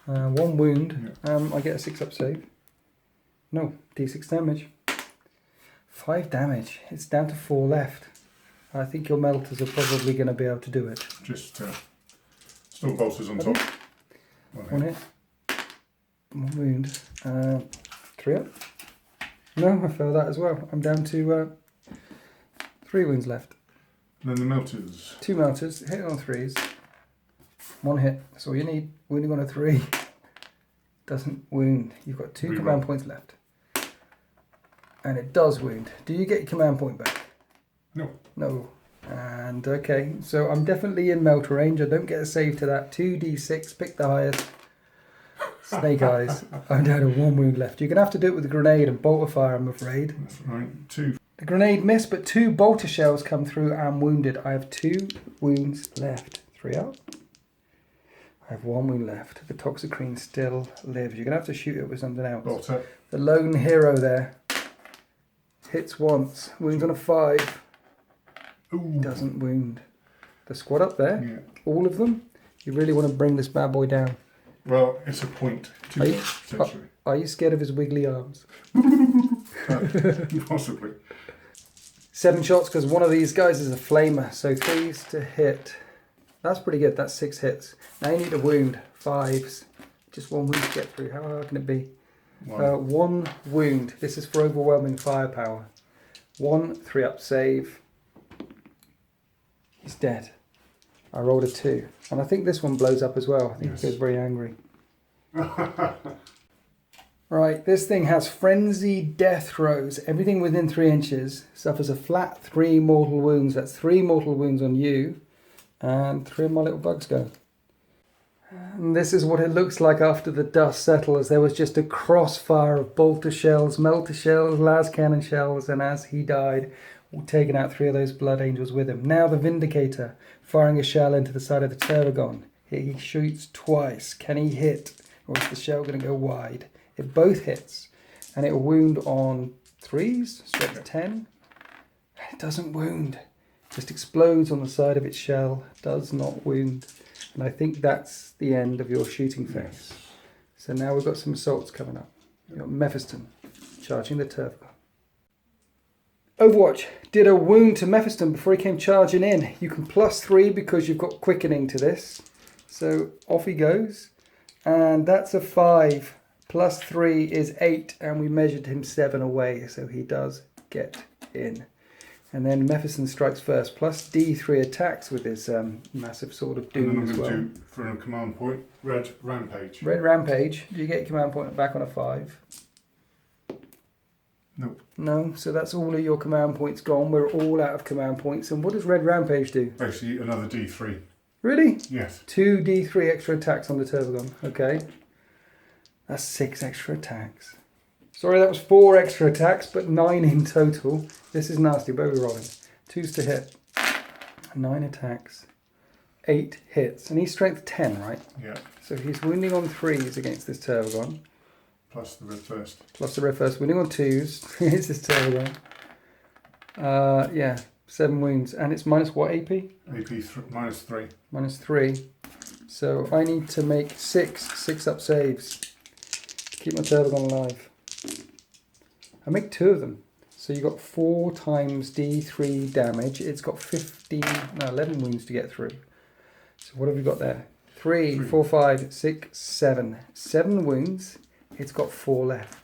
1 wound. Yeah. I get a 6 up save. No, D6 damage. 5 damage. It's down to 4 left. I think your melters are probably going to be able to do it. Just still bolsters on top. 1 hit. 1 wound. 3 up. No, I failed that as well. I'm down to 3 wounds left. And then the melters. 2 melters, hit on 3s. 1 hit, that's all you need. Wounding on a 3. Doesn't wound. You've got 2 command points left. And it does wound. Do you get your command point back? No. No. And okay, so I'm definitely in melt range. I don't get a save to that. 2d6, pick the highest. Snake eyes. I'm down to 1 wound left. You're going to have to do it with a grenade and bolter fire, I'm afraid. That's right. 2. The grenade missed, but 2 bolter shells come through and wounded. I have 2 wounds left. 3 up. I have 1 wound left. The Toxicrene still lives. You're going to have to shoot it with something else. Bolter. The lone hero there hits once. Wounds on a 5. Ooh. Doesn't wound. The squad up there, Yeah. all of them. You really want to bring this bad boy down. Well, it's a point. Are you, Essentially. are you scared of his wiggly arms? Possibly. 7 shots because one of these guys is a flamer. So 3s to hit. That's pretty good. That's 6 hits. Now you need a wound. 5s. Just 1 wound to get through. How hard can it be? 1 wound. This is for overwhelming firepower. 1 3-up save. He's dead. I rolled a 2. And I think this one blows up as well. I think he goes very angry. Right, this thing has frenzied death throws. Everything within 3 inches suffers a flat 3 mortal wounds. That's 3 mortal wounds on you. And 3 of my little bugs go. And this is what it looks like after the dust settles. There was just a crossfire of bolter shells, melter shells, las cannon shells, and as he died, taking out 3 of those blood angels with him. Now the Vindicator, firing a shell into the side of the Tervagon. He shoots twice. Can he hit? Or is the shell going to go wide? It both hits. And it will wound on 3s, straight to 10. It doesn't wound. Just explodes on the side of its shell. Does not wound. And I think that's the end of your shooting phase. So now we've got some assaults coming up. You've got Mephiston charging the Tervagon. Overwatch did a wound to Mephiston before he came charging in. You can +3 because you've got quickening to this. So off he goes. And that's a 5. +3 is 8. And we measured him 7 away. So he does get in. And then Mephiston strikes first. Plus D3 attacks with his massive sword of doom as well. And then for a command point, Red Rampage. Red Rampage. Do you get your command point back on a 5? Nope. No, so that's all of your command points gone. We're all out of command points. And what does Red Rampage do? Basically, another D3. Really? Yes. 2 D3 extra attacks on the Tervagon. Okay. That's 6 extra attacks. Sorry, that was 4 extra attacks, but 9 in total. This is nasty. Where are we rolling? 2s to hit. 9 attacks. 8 hits. And he's strength 10, right? Yeah. So he's wounding on 3s against this Tervagon. Plus the red first. Plus the red first. Wounding on 2s against this Tervagon. Yeah. 7 wounds. And it's minus what AP? AP -3. Minus 3. So I need to make 6 up saves to keep my Tervagon alive. I make 2 of them. So you got 4 times D3 damage. It's got 11 wounds to get through. So what have we got there? 3, 4, 5, 6, 7. 7 wounds. It's got 4 left.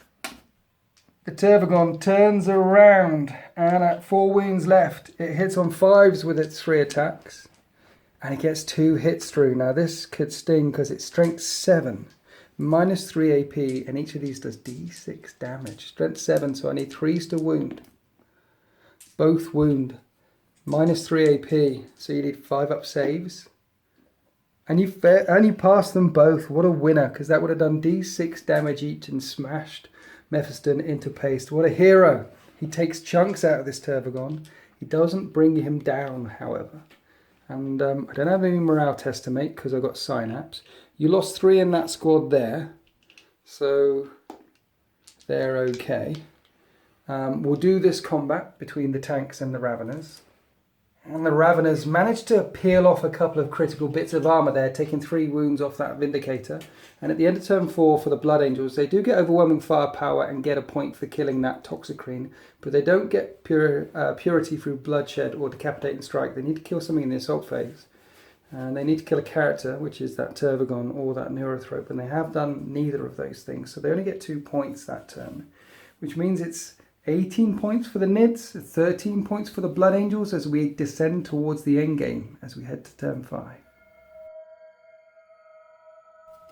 The Tervagon turns around and at 4 wounds left, it hits on 5s with its 3 attacks. And it gets 2 hits through. Now this could sting because it's strength 7. Minus 3 AP, and each of these does D6 damage. Strength 7, so I need 3s to wound. Both wound. Minus 3 AP, so you need 5 up saves. And you passed them both. What a winner, because that would have done D6 damage each and smashed Mephiston into paste. What a hero. He takes chunks out of this Tervagon. He doesn't bring him down, however. And I don't have any morale tests to make because I've got synapse. You lost 3 in that squad there, so they're okay. We'll do this combat between the tanks and the Raveners. And the Raveners managed to peel off a couple of critical bits of armour there, taking 3 wounds off that Vindicator. And at the end of turn 4 for the Blood Angels, they do get overwhelming firepower and get a point for killing that Toxicrene, but they don't get purity through bloodshed or decapitating strike. They need to kill something in the assault phase. And they need to kill a character, which is that Tervagon or that Neurothrope, and they have done neither of those things. So they only get 2 points that turn, which means it's 18 points for the Nids, 13 points for the Blood Angels as we descend towards the end game as we head to turn 5.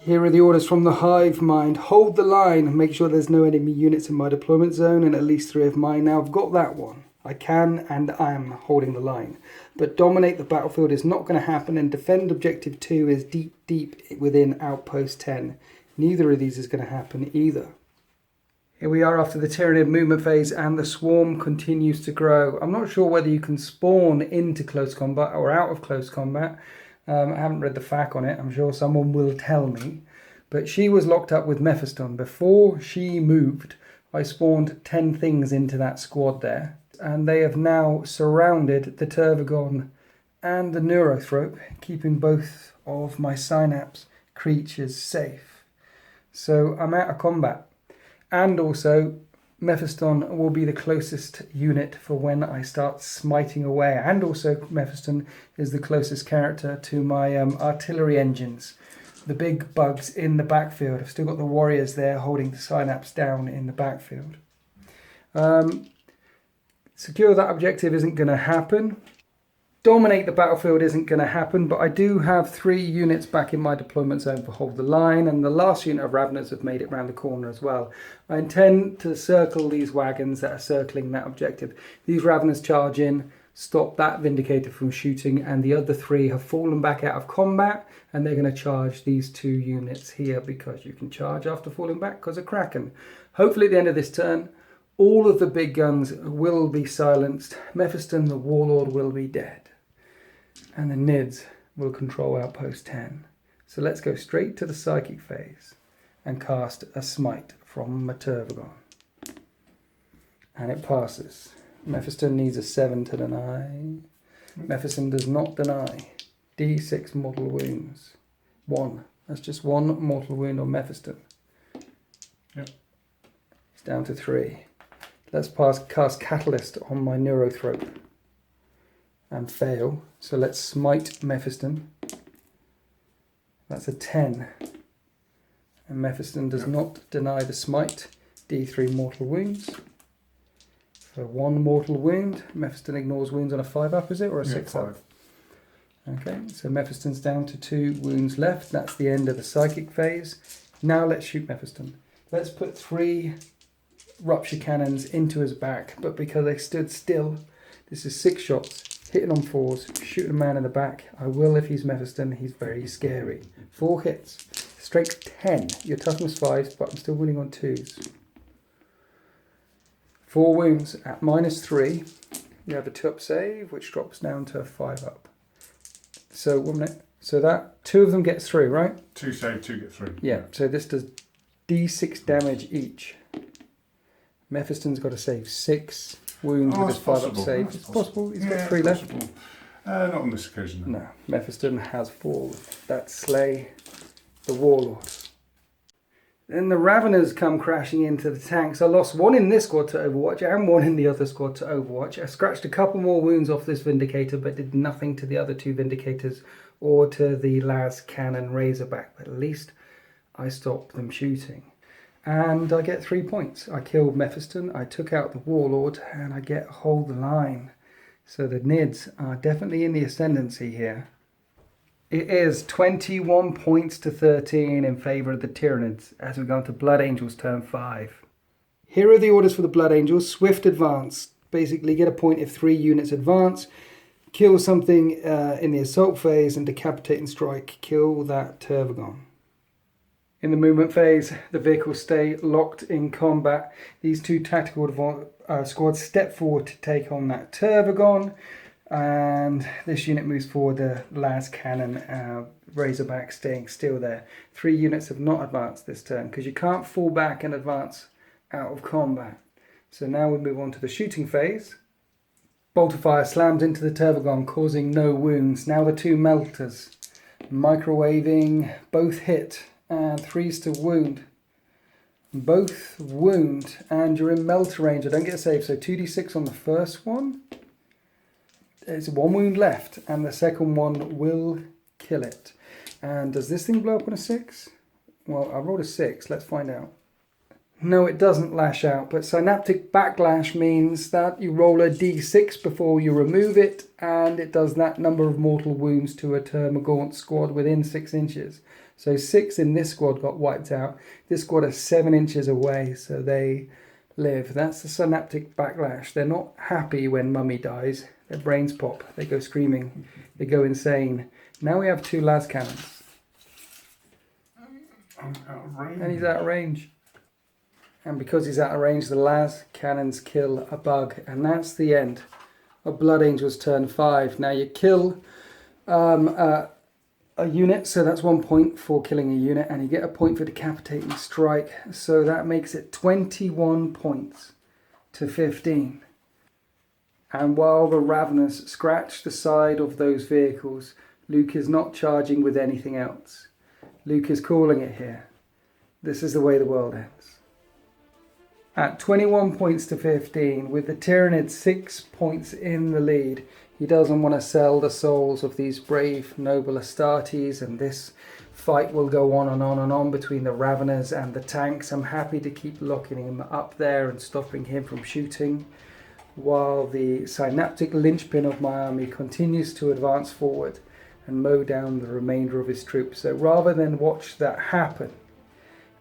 Here are the orders from the Hive Mind. Hold the line, make sure there's no enemy units in my deployment zone and at least 3 of mine. Now I've got that one. I can and I am holding the line. But dominate the battlefield is not going to happen, and defend objective 2 is deep within outpost 10. Neither of these is going to happen either. Here we are after the Tyranid movement phase, and the swarm continues to grow. I'm not sure whether you can spawn into close combat or out of close combat. I haven't read the FAQ on it. I'm sure someone will tell me. But she was locked up with Mephiston. Before she moved, I spawned 10 things into that squad there. And they have now surrounded the Tervagon and the Neurothrope, keeping both of my Synapse creatures safe. So I'm out of combat. And also, Mephiston will be the closest unit for when I start smiting away. And also, Mephiston is the closest character to my artillery engines. The big bugs in the backfield. I've still got the warriors there holding the Synapse down in the backfield. Secure that objective isn't going to happen. Dominate the battlefield isn't going to happen, but I do have 3 units back in my deployment zone for hold the line, and the last unit of Raveners have made it round the corner as well. I intend to circle these wagons that are circling that objective. These Raveners charge in, stop that Vindicator from shooting, and the other 3 have fallen back out of combat, and they're going to charge these 2 units here, because you can charge after falling back because of Kraken. Hopefully at the end of this turn, all of the big guns will be silenced. Mephiston, the Warlord, will be dead. And the Nids will control outpost 10. So let's go straight to the psychic phase and cast a smite from my Tervagon. And it passes. Mephiston needs a 7 to deny. Mephiston does not deny. D6 mortal wounds. 1. That's just 1 mortal wound on Mephiston. Yep. It's down to 3. Let's cast Catalyst on my Neurothrope and fail. So let's smite Mephiston. That's a 10. And Mephiston does not deny the smite. D3 mortal wounds. For 1 mortal wound. Mephiston ignores wounds on a 5 up, is it? Or a 6 up? 5. Okay, so Mephiston's down to 2 wounds left. That's the end of the psychic phase. Now let's shoot Mephiston. Let's put 3 rupture cannons into his back, but because they stood still, this is 6 shots, hitting on 4s, shooting a man in the back. I will if he's Mephiston. He's very scary. 4 hits, strength 10, your toughness 5, but I'm still winning on 2s. 4 wounds at -3. You have a 2-up save, which drops down to a 5 up. So 1 minute. So that 2 of them gets through, right? 2 save, 2 get through. Yeah. So this does D6 damage each. Mephiston's got to save 6 wounds with his 5-up save. It's possible. He's got 3 left. Not on this occasion. No. Mephiston has 4. That slay the Warlord. Then the Raveners come crashing into the tanks. I lost 1 in this squad to Overwatch and 1 in the other squad to Overwatch. I scratched a couple more wounds off this Vindicator, but did nothing to the other 2 Vindicators or to the Las Cannon Razorback. But at least I stopped them shooting. And I get 3 points. I killed Mephiston, I took out the Warlord, and I get hold the line. So the Nids are definitely in the ascendancy here. It is 21 points to 13 in favour of the Tyranids as we go into Blood Angels turn 5. Here are the orders for the Blood Angels. Swift advance. Basically get a point if 3 units advance. Kill something in the assault phase and decapitate and strike. Kill that Tervagon. In the movement phase, the vehicles stay locked in combat. These 2 tactical squads step forward to take on that Tervagon. And this unit moves forward, the Las Cannon Razorback staying still there. 3 units have not advanced this turn because you can't fall back and advance out of combat. So now we move on to the shooting phase. Bolt of fire slams into the Tervagon, causing no wounds. Now the 2 melters. Microwaving, both hit. And 3s to wound. Both wound, and you're in melter range. I don't get a save, so 2d6 on the first one. There's 1 wound left, and the second one will kill it. And does this thing blow up on a 6? Well, I rolled a 6, let's find out. No, it doesn't lash out, but synaptic backlash means that you roll a d6 before you remove it, and it does that number of mortal wounds to a Termagaunt squad within 6 inches. So 6 in this squad got wiped out. This squad is 7 inches away, so they live. That's the synaptic backlash. They're not happy when mummy dies. Their brains pop. They go screaming. They go insane. Now we have 2 las cannons. I'm out of range. And he's out of range. And because he's out of range, the las cannons kill a bug. And that's the end of Blood Angels turn 5. Now you kill a unit, so that's 1 point for killing a unit, and you get a point for decapitating strike, so that makes it 21 points to 15. And while the Raveners scratch the side of those vehicles, Luke is not charging with anything else. Luke is calling it here. This is the way the world ends. At 21 points to 15, with the Tyranids 6 points in the lead, he doesn't want to sell the souls of these brave, noble Astartes, and this fight will go on and on and on between the Raveners and the tanks. I'm happy to keep locking him up there and stopping him from shooting, while the synaptic linchpin of my army continues to advance forward and mow down the remainder of his troops. So rather than watch that happen,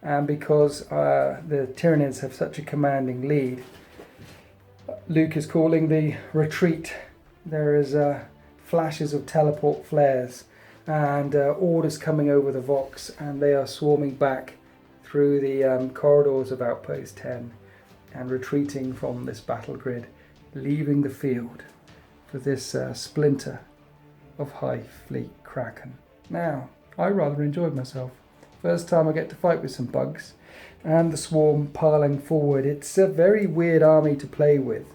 and because the Tyranids have such a commanding lead, Luke is calling the retreat. There is flashes of teleport flares and orders coming over the Vox, and they are swarming back through the corridors of Outpost 10 and retreating from this battle grid, leaving the field for this splinter of Hive Fleet Kraken. Now, I rather enjoyed myself. First time I get to fight with some bugs, and the swarm piling forward. It's a very weird army to play with.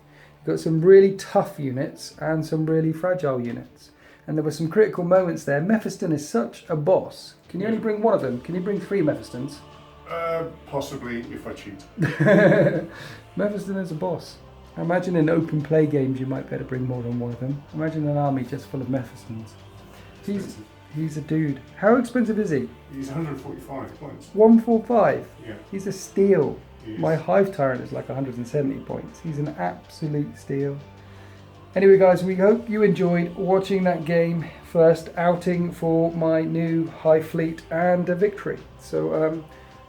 You've got some really tough units and some really fragile units. And there were some critical moments there. Mephiston is such a boss. Can you only bring one of them? Can you bring 3 Mephistons? Possibly, if I cheat. Mephiston is a boss. I imagine in open play games you might better bring more than one of them. Imagine an army just full of Mephistons. He's a dude. How expensive is he? He's 145 points. 145? Yeah. He's a steal. He is. My Hive Tyrant is like 170 points. He's an absolute steal. Anyway guys, we hope you enjoyed watching that game. First outing for my new Hive Fleet and a victory. So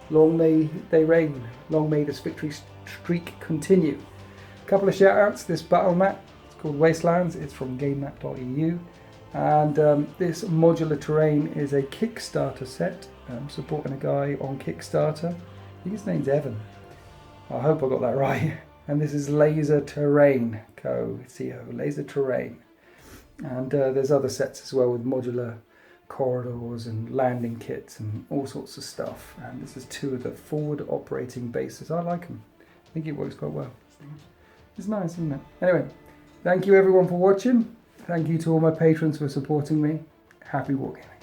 long may they reign. Long may this victory streak continue. A couple of shout outs. This battle map, it's called Wastelands. It's from GameMap.eu. And this modular terrain is a Kickstarter set. I'm supporting a guy on Kickstarter. I think his name's Evan. I hope I got that right. And this is Laser Terrain, Co. Laser Terrain. And there's other sets as well with modular corridors and landing kits and all sorts of stuff. And this is 2 of the forward operating bases. I like them. I think it works quite well. It's nice, isn't it? Anyway, thank you everyone for watching. Thank you to all my patrons for supporting me. Happy wargaming.